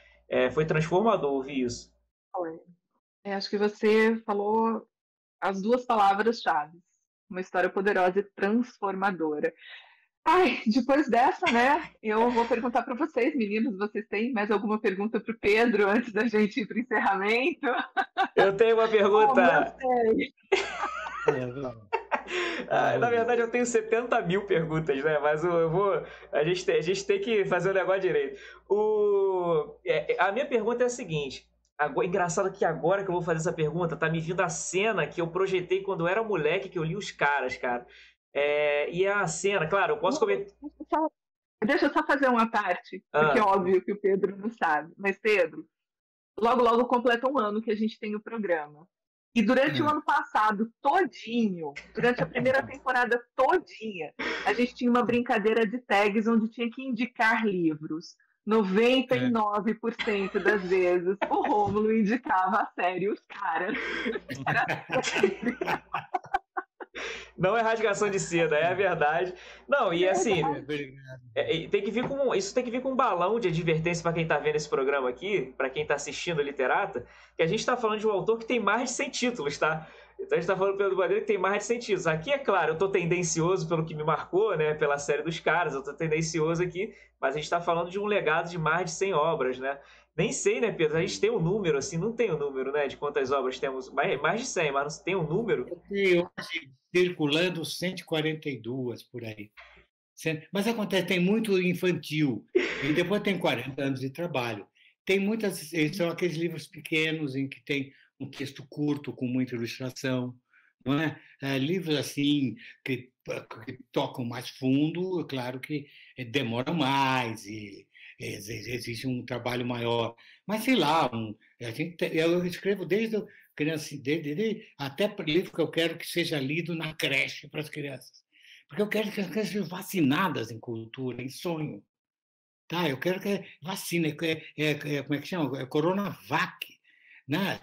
Foi transformador ouvir isso. Acho que você falou as duas palavras-chave. Uma história poderosa e transformadora. Ai, depois dessa, né, eu vou perguntar para vocês, meninos, vocês têm mais alguma pergunta para o Pedro antes da gente ir para o encerramento? Eu tenho uma pergunta. Na verdade, eu tenho 70 mil perguntas, né? Mas a gente tem que fazer o negócio direito. A minha pergunta é a seguinte. Engraçado que agora que eu vou fazer essa pergunta, tá me vindo a cena que eu projetei quando eu era moleque, que eu li os caras, cara. E a cena, claro, eu posso comentar. Deixa eu só fazer uma parte, porque é óbvio que o Pedro não sabe. Mas, Pedro, logo completa um ano que a gente tem o programa. E durante o ano passado todinho, durante a primeira temporada todinha, a gente tinha uma brincadeira de tags onde tinha que indicar livros. 99% das vezes o Rômulo indicava a série Os Caras. Não é rasgação de seda, é a verdade. Não, e assim, isso tem que vir com um balão de advertência para quem está vendo esse programa aqui, para quem está assistindo Literata, que a gente está falando de um autor que tem mais de 100 títulos, tá? Então a gente está falando pelo Bandeira que tem mais de 100 títulos. Aqui, é claro, eu estou tendencioso pelo que me marcou, né, pela série dos caras, eu estou tendencioso aqui, mas a gente está falando de um legado de mais de 100 obras, né? Nem sei, né, Pedro? A gente tem um número, assim, não tem um número, né, de quantas obras temos, mais de 100, mas não tem um número? Eu circulando 142 por aí. Mas acontece, tem muito infantil, e depois tem 40 anos de trabalho. Tem muitas, são aqueles livros pequenos em que tem um texto curto com muita ilustração, não é? Livros assim que tocam mais fundo, claro que demoram mais e existe um trabalho maior. Mas sei lá, eu escrevo desde criança, até livro que eu quero que seja lido na creche para as crianças, porque eu quero que as crianças sejam vacinadas em cultura, em sonho. Tá, eu quero que vacine, como é que chama? Coronavac, né?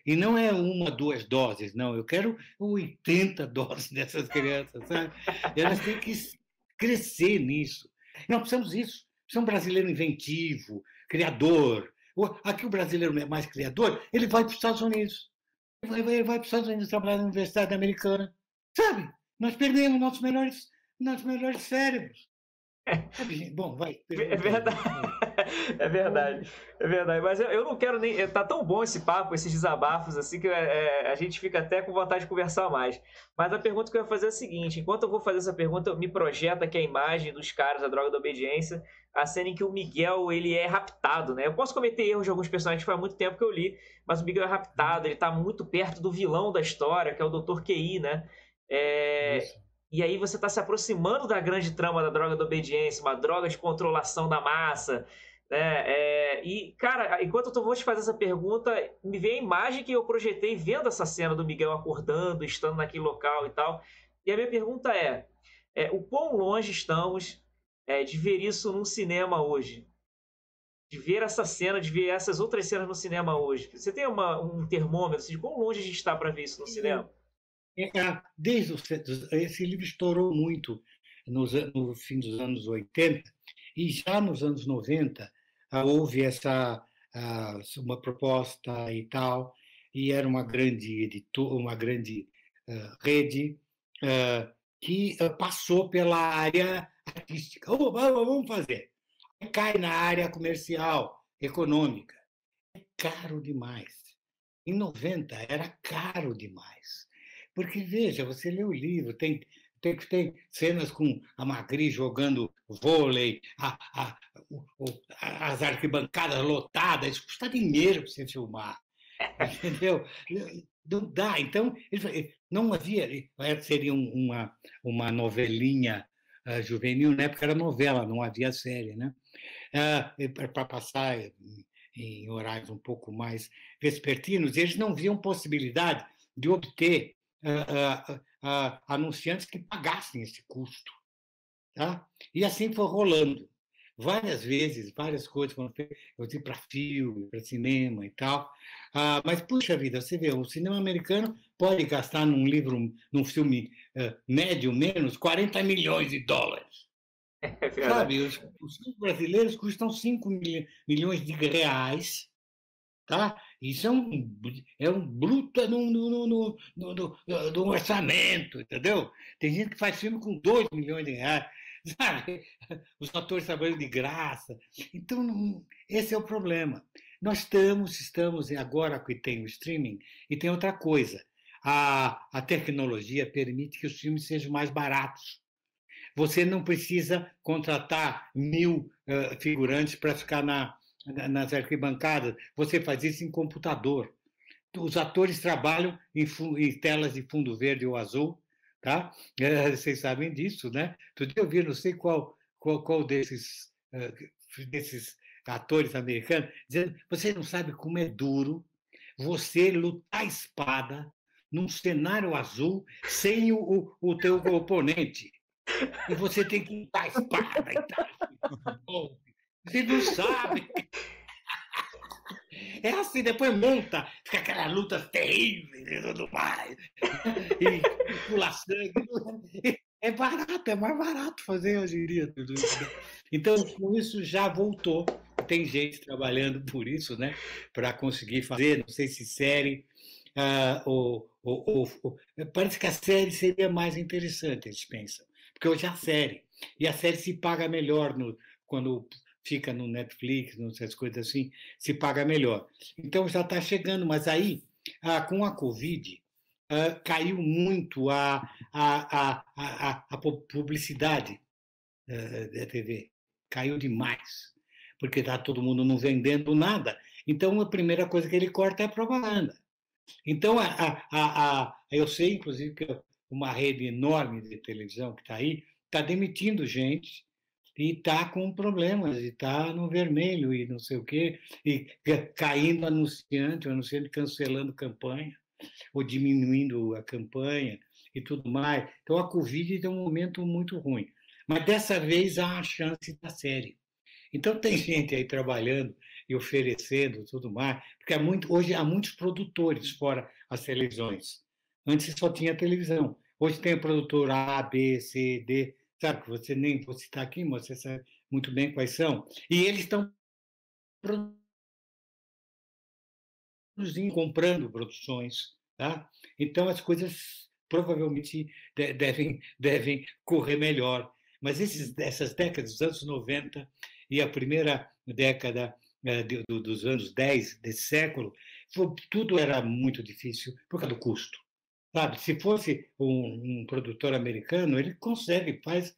E não é 1, 2 doses, não. Eu quero 80 doses dessas crianças, sabe? Elas têm que crescer nisso. Nós precisamos disso. Precisamos de um brasileiro inventivo, criador. Aqui o brasileiro é mais criador, ele vai para os Estados Unidos. Ele vai para os Estados Unidos trabalhar na Universidade Americana. Sabe? Nós perdemos nossos melhores cérebros. Bom, vai. É verdade. É verdade. Mas eu não quero nem. Tá tão bom esse papo, esses desabafos, assim, que a gente fica até com vontade de conversar mais. Mas a pergunta que eu ia fazer é a seguinte: enquanto eu vou fazer essa pergunta, me projeta aqui a imagem dos caras da Droga da Obediência, a cena em que o Miguel ele é raptado, né? Eu posso cometer erros de alguns personagens, faz muito tempo que eu li, mas o Miguel é raptado, ele tá muito perto do vilão da história, que é o Dr. QI, né? E aí você está se aproximando da grande trama da Droga da Obediência, uma droga de controlação da massa, né? E, cara, enquanto eu vou te fazer essa pergunta, me vem a imagem que eu projetei vendo essa cena do Miguel acordando, estando naquele local e tal. E a minha pergunta o quão longe estamos de ver isso num cinema hoje? De ver essa cena, de ver essas outras cenas no cinema hoje? Você tem um termômetro assim, de quão longe a gente está para ver isso no cinema? Esse livro estourou muito no fim dos anos 80 e já nos anos 90 houve uma proposta e tal, e era uma grande editora, uma grande rede que passou pela área artística. Vamos fazer. Cai na área comercial, econômica. É caro demais. Em 90 era caro demais. Porque, veja, você lê o livro, tem cenas com a Magri jogando vôlei, as arquibancadas lotadas, isso custa dinheiro para você filmar. Entendeu? Não dá. Então, não havia. Seria uma novelinha juvenil, na época era novela, não havia série, né? Para passar em horários um pouco mais vespertinos, eles não viam possibilidade de obter anunciantes que pagassem esse custo. Tá? E assim foi rolando. Várias vezes, várias coisas foram feitas. Eu fui para filme, para cinema e tal. Mas, puxa vida, você vê, o cinema americano pode gastar num livro, num filme médio menos, 40 milhões de dólares. Sabe, os filmes brasileiros custam 5 milhões de reais, tá? Isso é um bruto no orçamento, entendeu? Tem gente que faz filme com 2 milhões de reais, sabe? Os atores trabalham de graça. Então, esse é o problema. Nós estamos agora que tem o streaming, e tem outra coisa. A tecnologia permite que os filmes sejam mais baratos. Você não precisa contratar 1.000 figurantes para ficar nas arquibancadas. Você faz isso em computador. Os atores trabalham em telas de fundo verde ou azul, tá? Vocês sabem disso, né? Outro dia eu vi, não sei qual desses atores americanos, dizendo: você não sabe como é duro você lutar a espada num cenário azul sem o teu oponente. E você tem que dar a espada e tal. Você não sabe. É assim, depois monta, fica aquela luta terrível e tudo mais. E pula sangue. É barato, é mais barato fazer hoje em dia tudo isso. Então, com isso já voltou. Tem gente trabalhando por isso, né? Para conseguir fazer, não sei se série. Parece que a série seria mais interessante, eles pensam. Porque hoje é a série. E a série se paga melhor quando fica no Netflix, essas coisas assim, se paga melhor. Então já está chegando, mas aí, com a Covid, caiu muito a publicidade da TV. Caiu demais, porque está todo mundo não vendendo nada. Então a primeira coisa que ele corta é a propaganda. Então, eu sei, inclusive, que uma rede enorme de televisão que está aí está demitindo gente e está com problemas, e está no vermelho, e não sei o quê, e caindo anunciante cancelando campanha, ou diminuindo a campanha e tudo mais. Então, a Covid é um momento muito ruim. Mas dessa vez há a chance da série. Então, tem gente aí trabalhando e oferecendo tudo mais, porque hoje há muitos produtores fora as televisões. Antes só tinha televisão. Hoje tem o produtor A, B, C, D, sabe, que você nem vou citar aqui, mas você sabe muito bem quais são. E eles estão produzindo, comprando produções. Tá? Então, as coisas provavelmente devem correr melhor. Mas essas décadas, dos anos 90 e a primeira década dos anos 10 desse século, tudo era muito difícil por causa do custo. Sabe? Se fosse um produtor americano, ele consegue, faz,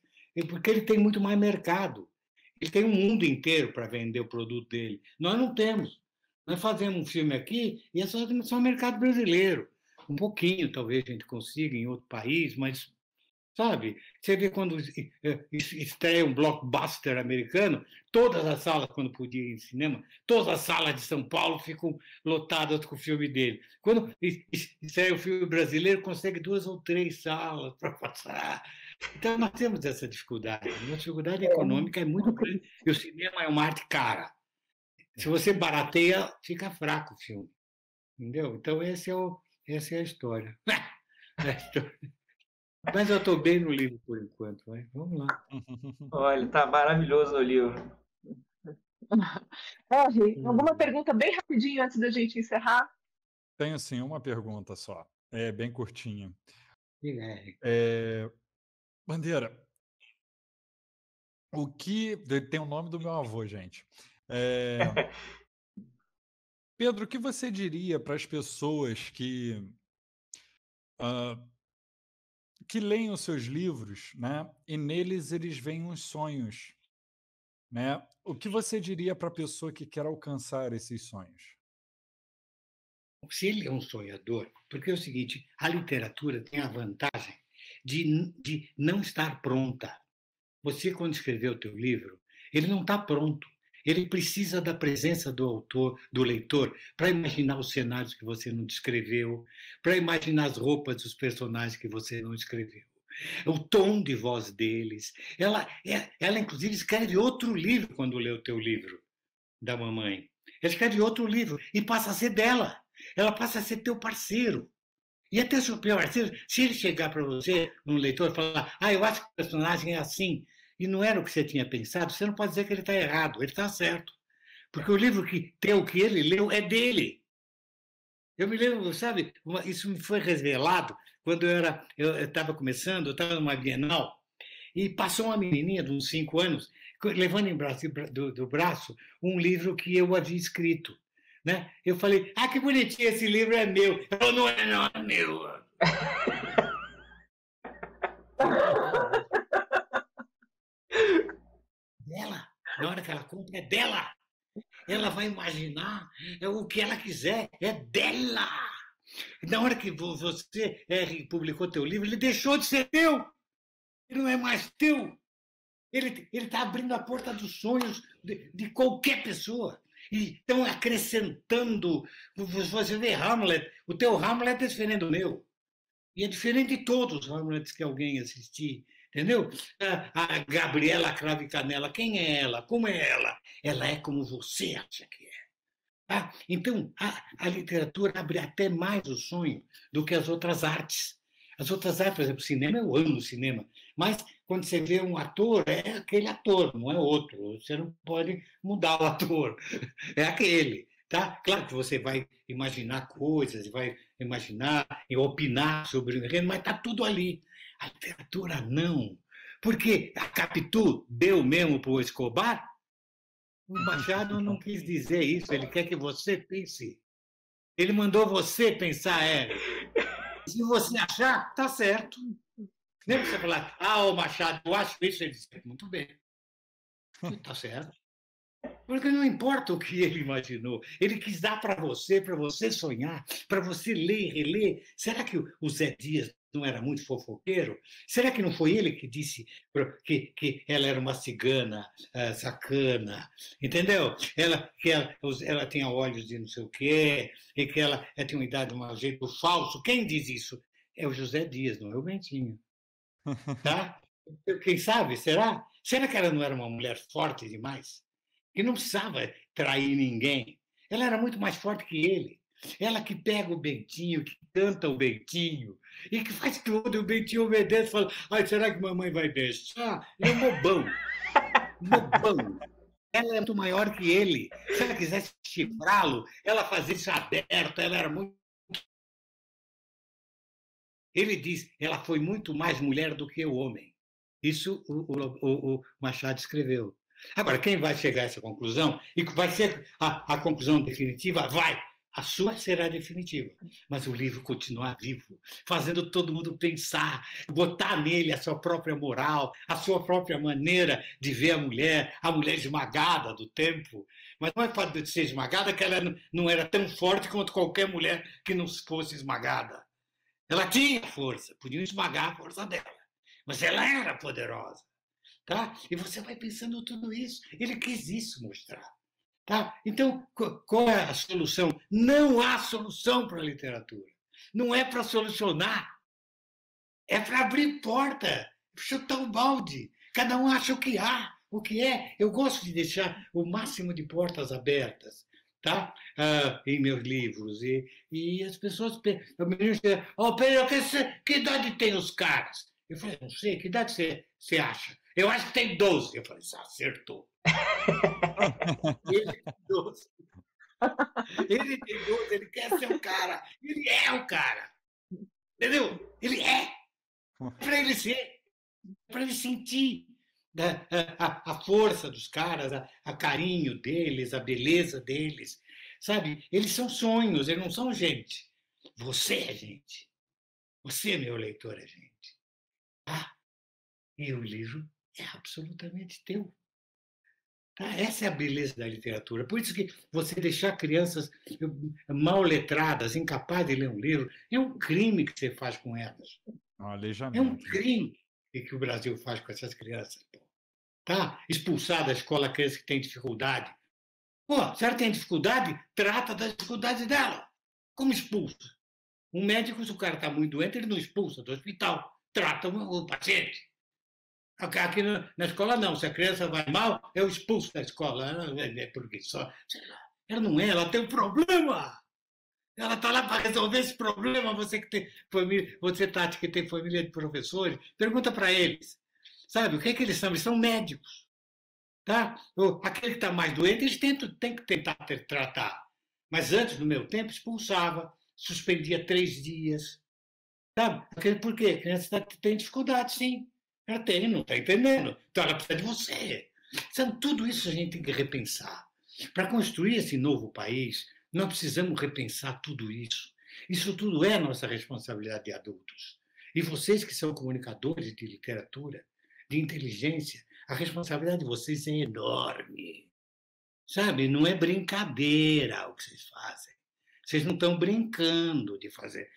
porque ele tem muito mais mercado. Ele tem um mundo inteiro para vender o produto dele. Nós não temos. Nós fazemos um filme aqui e é só mercado brasileiro. Um pouquinho, talvez a gente consiga em outro país, mas, sabe, você vê quando estreia um blockbuster americano, todas as salas, quando podia ir em cinema, todas as salas de São Paulo ficam lotadas com o filme dele. Quando estreia o filme brasileiro, consegue 2 ou 3 salas para passar. Então, nós temos essa dificuldade. A dificuldade econômica é muito grande e o cinema é uma arte cara. Se você barateia, fica fraco o filme. Entendeu? Então, essa é a história. Mas eu estou bem no livro por enquanto. Vai? Vamos lá. Olha, tá maravilhoso o livro. Alguma pergunta bem rapidinho antes da gente encerrar? Tenho sim uma pergunta só. É bem curtinha. É. Bandeira, O que... Tem o nome do meu avô, gente. Pedro, o que você diria para as pessoas que leem os seus livros, né? E neles eles veem uns sonhos, né? O que você diria para a pessoa que quer alcançar esses sonhos? Se ele é um sonhador, porque é o seguinte, a literatura tem a vantagem de não estar pronta. Você, quando escreveu o teu livro, ele não está pronto. Ele precisa da presença do autor, do leitor, para imaginar os cenários que você não descreveu, para imaginar as roupas dos personagens que você não escreveu, o tom de voz deles. Ela inclusive, escreve outro livro quando lê o teu livro, da mamãe. Ela escreve outro livro e passa a ser dela. Ela passa a ser teu parceiro. E até seu parceiro, se ele chegar para você, um leitor, e falar, eu acho que o personagem é assim, e não era o que você tinha pensado, você não pode dizer que ele está errado, ele está certo. Porque o livro que ele leu é dele. Eu me lembro, sabe, isso me foi revelado quando eu estava começando, eu estava numa Bienal, e passou uma menininha de uns 5 anos, levando do braço um livro que eu havia escrito. Né? Eu falei, que bonitinho, esse livro é meu. Ela falou, não é meu. Dela. Na hora que ela compra, é dela. Ela vai imaginar o que ela quiser, é dela. Na hora que você publicou teu livro, ele deixou de ser teu. Ele não é mais teu. Ele está abrindo a porta dos sonhos de qualquer pessoa. E estão acrescentando. Você vê Hamlet, o teu Hamlet é diferente do meu. E é diferente de todos os Hamlets que alguém assistir. Entendeu? A Gabriela Cravo e Canela, quem é ela? Como é ela? Ela é como você acha que é. Tá? Então, a literatura abre até mais o sonho do que as outras artes. As outras artes, por exemplo, cinema, eu amo cinema, mas quando você vê um ator, é aquele ator, não é outro. Você não pode mudar o ator, é aquele. Tá? Claro que você vai imaginar coisas, vai imaginar e opinar sobre o enredo, mas está tudo ali. A literatura não. Porque a Capitu deu mesmo para o Escobar? O Machado não quis dizer isso, ele quer que você pense. Ele mandou você pensar, Se você achar, tá certo. Nem você falar, o Machado, eu acho isso, ele disse, muito bem. Tá certo. Porque não importa o que ele imaginou, ele quis dar para você sonhar, para você ler e reler. Será que o Zé Dias não era muito fofoqueiro? Será que não foi ele que disse que ela era uma cigana sacana? Entendeu? Ela tinha olhos de não sei o quê, e que ela tinha uma idade de um jeito falso. Quem diz isso? É o José Dias, não é o Bentinho. Tá? Quem sabe, será? Será que ela não era uma mulher forte demais? Que não precisava trair ninguém. Ela era muito mais forte que ele. Ela que pega o Bentinho, que canta o Bentinho, e que faz tudo, e o Bentinho obedece e fala, será que mamãe vai deixar? Ele é um bobão. Bobão. Ela é muito maior que ele. Se ela quisesse chifrá-lo, ela fazia isso aberto, ela era muito... Ele diz, ela foi muito mais mulher do que o homem. Isso o Machado escreveu. Agora, quem vai chegar a essa conclusão, e vai ser a conclusão definitiva, a sua será definitiva, mas o livro continuar vivo, fazendo todo mundo pensar, botar nele a sua própria moral, a sua própria maneira de ver a mulher esmagada do tempo, mas não é o fato de ser esmagada que ela não era tão forte quanto qualquer mulher que não fosse esmagada. Ela tinha força, podiam esmagar a força dela, mas ela era poderosa. Tá? E você vai pensando tudo isso. Ele quis isso mostrar. Tá? Então, qual é a solução? Não há solução para a literatura. Não é para solucionar. É para abrir porta, chutar o balde. Cada um acha o que há, o que é. Eu gosto de deixar o máximo de portas abertas. Tá? Em meus livros. E as pessoas... O menino diz, Pedro, que idade tem os caras? Eu falei, não sei, que idade você acha? Eu acho que tem 12. Eu falei, acertou. Ele tem 12. Ele tem 12, ele quer ser o cara. Ele é o cara. Entendeu? Ele é. Para ele ser. Para ele sentir. a força dos caras, a carinho deles, a beleza deles, sabe? Eles são sonhos, eles não são gente. Você é gente. Você, meu leitor, é gente. Ah, e o livro é absolutamente teu. Tá? Essa é a beleza da literatura. Por isso que você deixar crianças mal letradas, incapazes de ler um livro, é um crime que você faz com elas. Um É um aleijamento. crime que o Brasil faz com essas crianças. Tá? Expulsar da escola a criança que tem dificuldade. Pô, se ela tem dificuldade, trata das dificuldades dela. Como expulsa? Um médico, se o cara está muito doente, ele não expulsa do hospital. Trata o paciente. Aqui na escola, não. Se a criança vai mal, eu expulso da escola. Porque só. Ela não é, ela tem um problema. Ela está lá para resolver esse problema. Você que tem família, você, Tati, que tem família de professores, pergunta para eles. Sabe, o que é que eles são? Eles são médicos. Tá? Aquele que está mais doente, eles têm que tentar tratar. Mas antes, no meu tempo, expulsava, suspendia 3 dias. Sabe? Por quê? A criança tem dificuldade, sim. Ela tem, não está entendendo. Então ela precisa de você. Sabe, tudo isso a gente tem que repensar. Para construir esse novo país, nós precisamos repensar tudo isso. Isso tudo é nossa responsabilidade de adultos. E vocês que são comunicadores de literatura, de inteligência, a responsabilidade de vocês é enorme. Sabe? Não é brincadeira o que vocês fazem. Vocês não estão brincando de fazer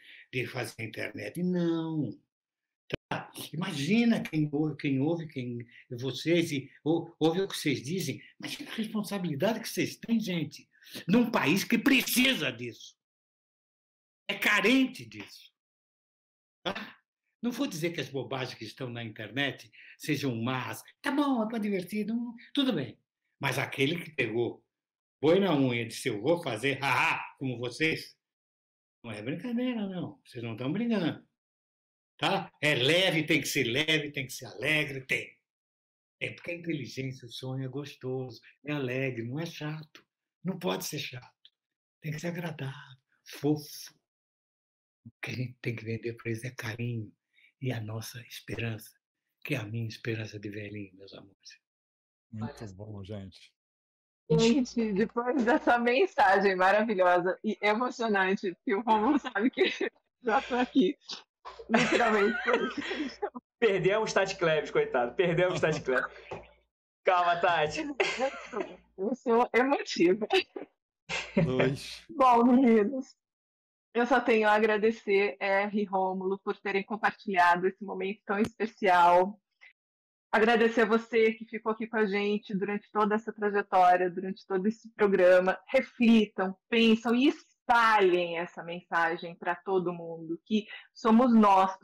internet. Não. Tá? Imagina quem ouve vocês e ouve o que vocês dizem. Imagina a responsabilidade que vocês têm, gente, num país que precisa disso. É carente disso. Tá? Não vou dizer que as bobagens que estão na internet sejam más. Tá bom, é para divertir, não, tudo bem. Mas aquele que pegou boi na unha e disse, eu vou fazer, haha, como vocês, não é brincadeira, não. Vocês não estão brincando. Tá? É leve, tem que ser alegre, tem. É porque a inteligência, o sonho é gostoso, é alegre, não é chato. Não pode ser chato. Tem que ser agradável, fofo. O que a gente tem que vender para eles é carinho e a nossa esperança, que é a minha esperança de velhinho, meus amores. Muito bom, gente. Gente, depois dessa mensagem maravilhosa e emocionante, que o Romulo sabe que já estou aqui, literalmente. Perdemos Tati Cleves, coitado. Perdemos Tati Cleves. Calma, Tati. Eu sou emotiva. 2. Bom, meninos, eu só tenho a agradecer, R e Rômulo, por terem compartilhado esse momento tão especial. Agradecer a você que ficou aqui com a gente durante toda essa trajetória, durante todo esse programa. Reflitam, pensam e espalhem essa mensagem para todo mundo, que somos nós,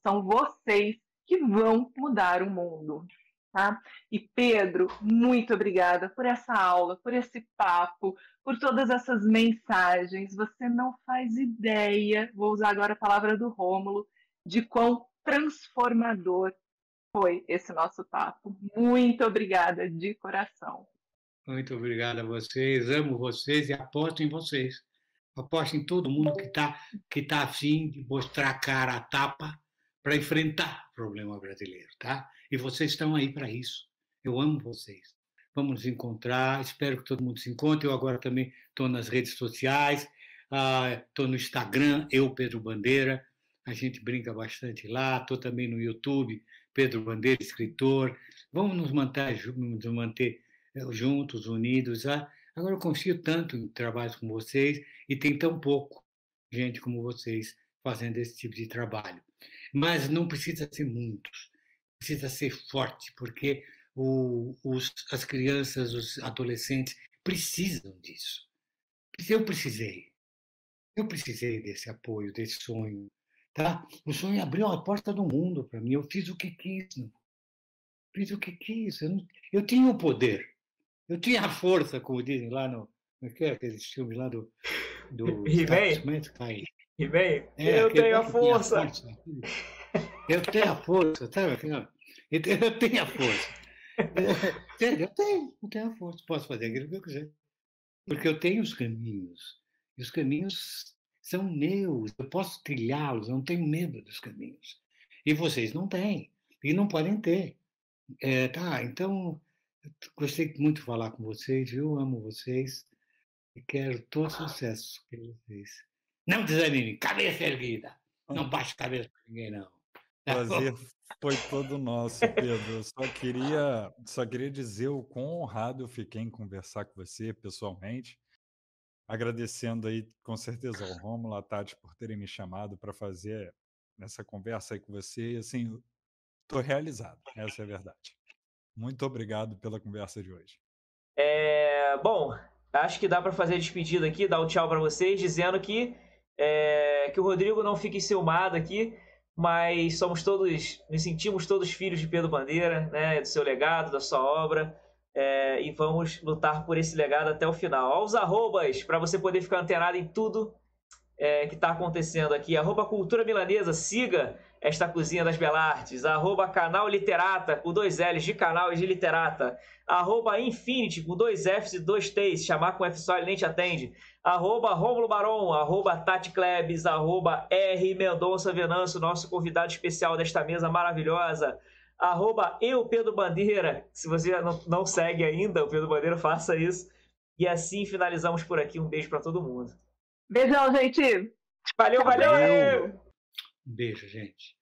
são vocês que vão mudar o mundo. Tá? E Pedro, muito obrigada por essa aula, por esse papo, por todas essas mensagens. Você não faz ideia, vou usar agora a palavra do Rômulo, de quão transformador foi esse nosso papo. Muito obrigada de coração. Muito obrigado a vocês, amo vocês e aposto em vocês. Aposto em todo mundo que tá afim de mostrar a cara, a tapa, para enfrentar o problema brasileiro, tá? E vocês estão aí para isso. Eu amo vocês. Vamos nos encontrar, espero que todo mundo se encontre. Eu agora também estou nas redes sociais, estou no Instagram, Pedro Bandeira, a gente brinca bastante lá, estou também no YouTube, Pedro Bandeira, escritor. Vamos nos manter juntos, unidos. Agora eu confio tanto em trabalhos como vocês e tem tão pouco gente como vocês fazendo esse tipo de trabalho. Mas não precisa ser muitos, precisa ser forte, porque as crianças, os adolescentes precisam disso. Eu precisei desse apoio, desse sonho. Tá? O sonho abriu a porta do mundo para mim, eu fiz o que quis. Eu tinha o poder, eu tinha a força, como dizem lá no... Como é que é aqueles filmes lá do He-Man? Eu tenho a força. Eu tenho a força, sabe? Eu tenho a força. Sério, eu tenho a força. Posso fazer aquilo que eu quiser. Porque eu tenho os caminhos. E os caminhos são meus. Eu posso trilhá-los, eu não tenho medo dos caminhos. E vocês não têm. E não podem ter. Tá, então, gostei muito de falar com vocês, viu? Amo vocês e quero todo sucesso para vocês. Não desanime, cabeça erguida. Não baixe a cabeça para ninguém, não. Tá Prazer bom? foi todo nosso, Pedro. Eu só queria dizer o quão honrado eu fiquei em conversar com você pessoalmente. Agradecendo aí, com certeza, ao Rômulo, à Tati, por terem me chamado para fazer essa conversa aí com você. E, assim, estou realizado, essa é a verdade. Muito obrigado pela conversa de hoje. Bom, acho que dá para fazer a despedida aqui, dar um tchau para vocês, dizendo que o Rodrigo não fique enciumado aqui, mas nos sentimos todos filhos de Pedro Bandeira, né, do seu legado, da sua obra, e vamos lutar por esse legado até o final. Aos arrobas, para você poder ficar antenado em tudo que está acontecendo aqui. @Cultura Milanesa, siga esta cozinha das belartes. @Canal Literata, com 2 L's de canal e de literata. @Infinity, com 2 F's e 2 T's, chamar com F só ele nem te atende. @Rômulo Baron, @Tati Klebs, @R Mendonça Venâncio, nosso convidado especial desta mesa maravilhosa. Eu, Pedro Bandeira. Se você não segue ainda o Pedro Bandeira, faça isso. E assim finalizamos por aqui. Um beijo para todo mundo. Beijão, gente! Valeu! Um beijo, gente.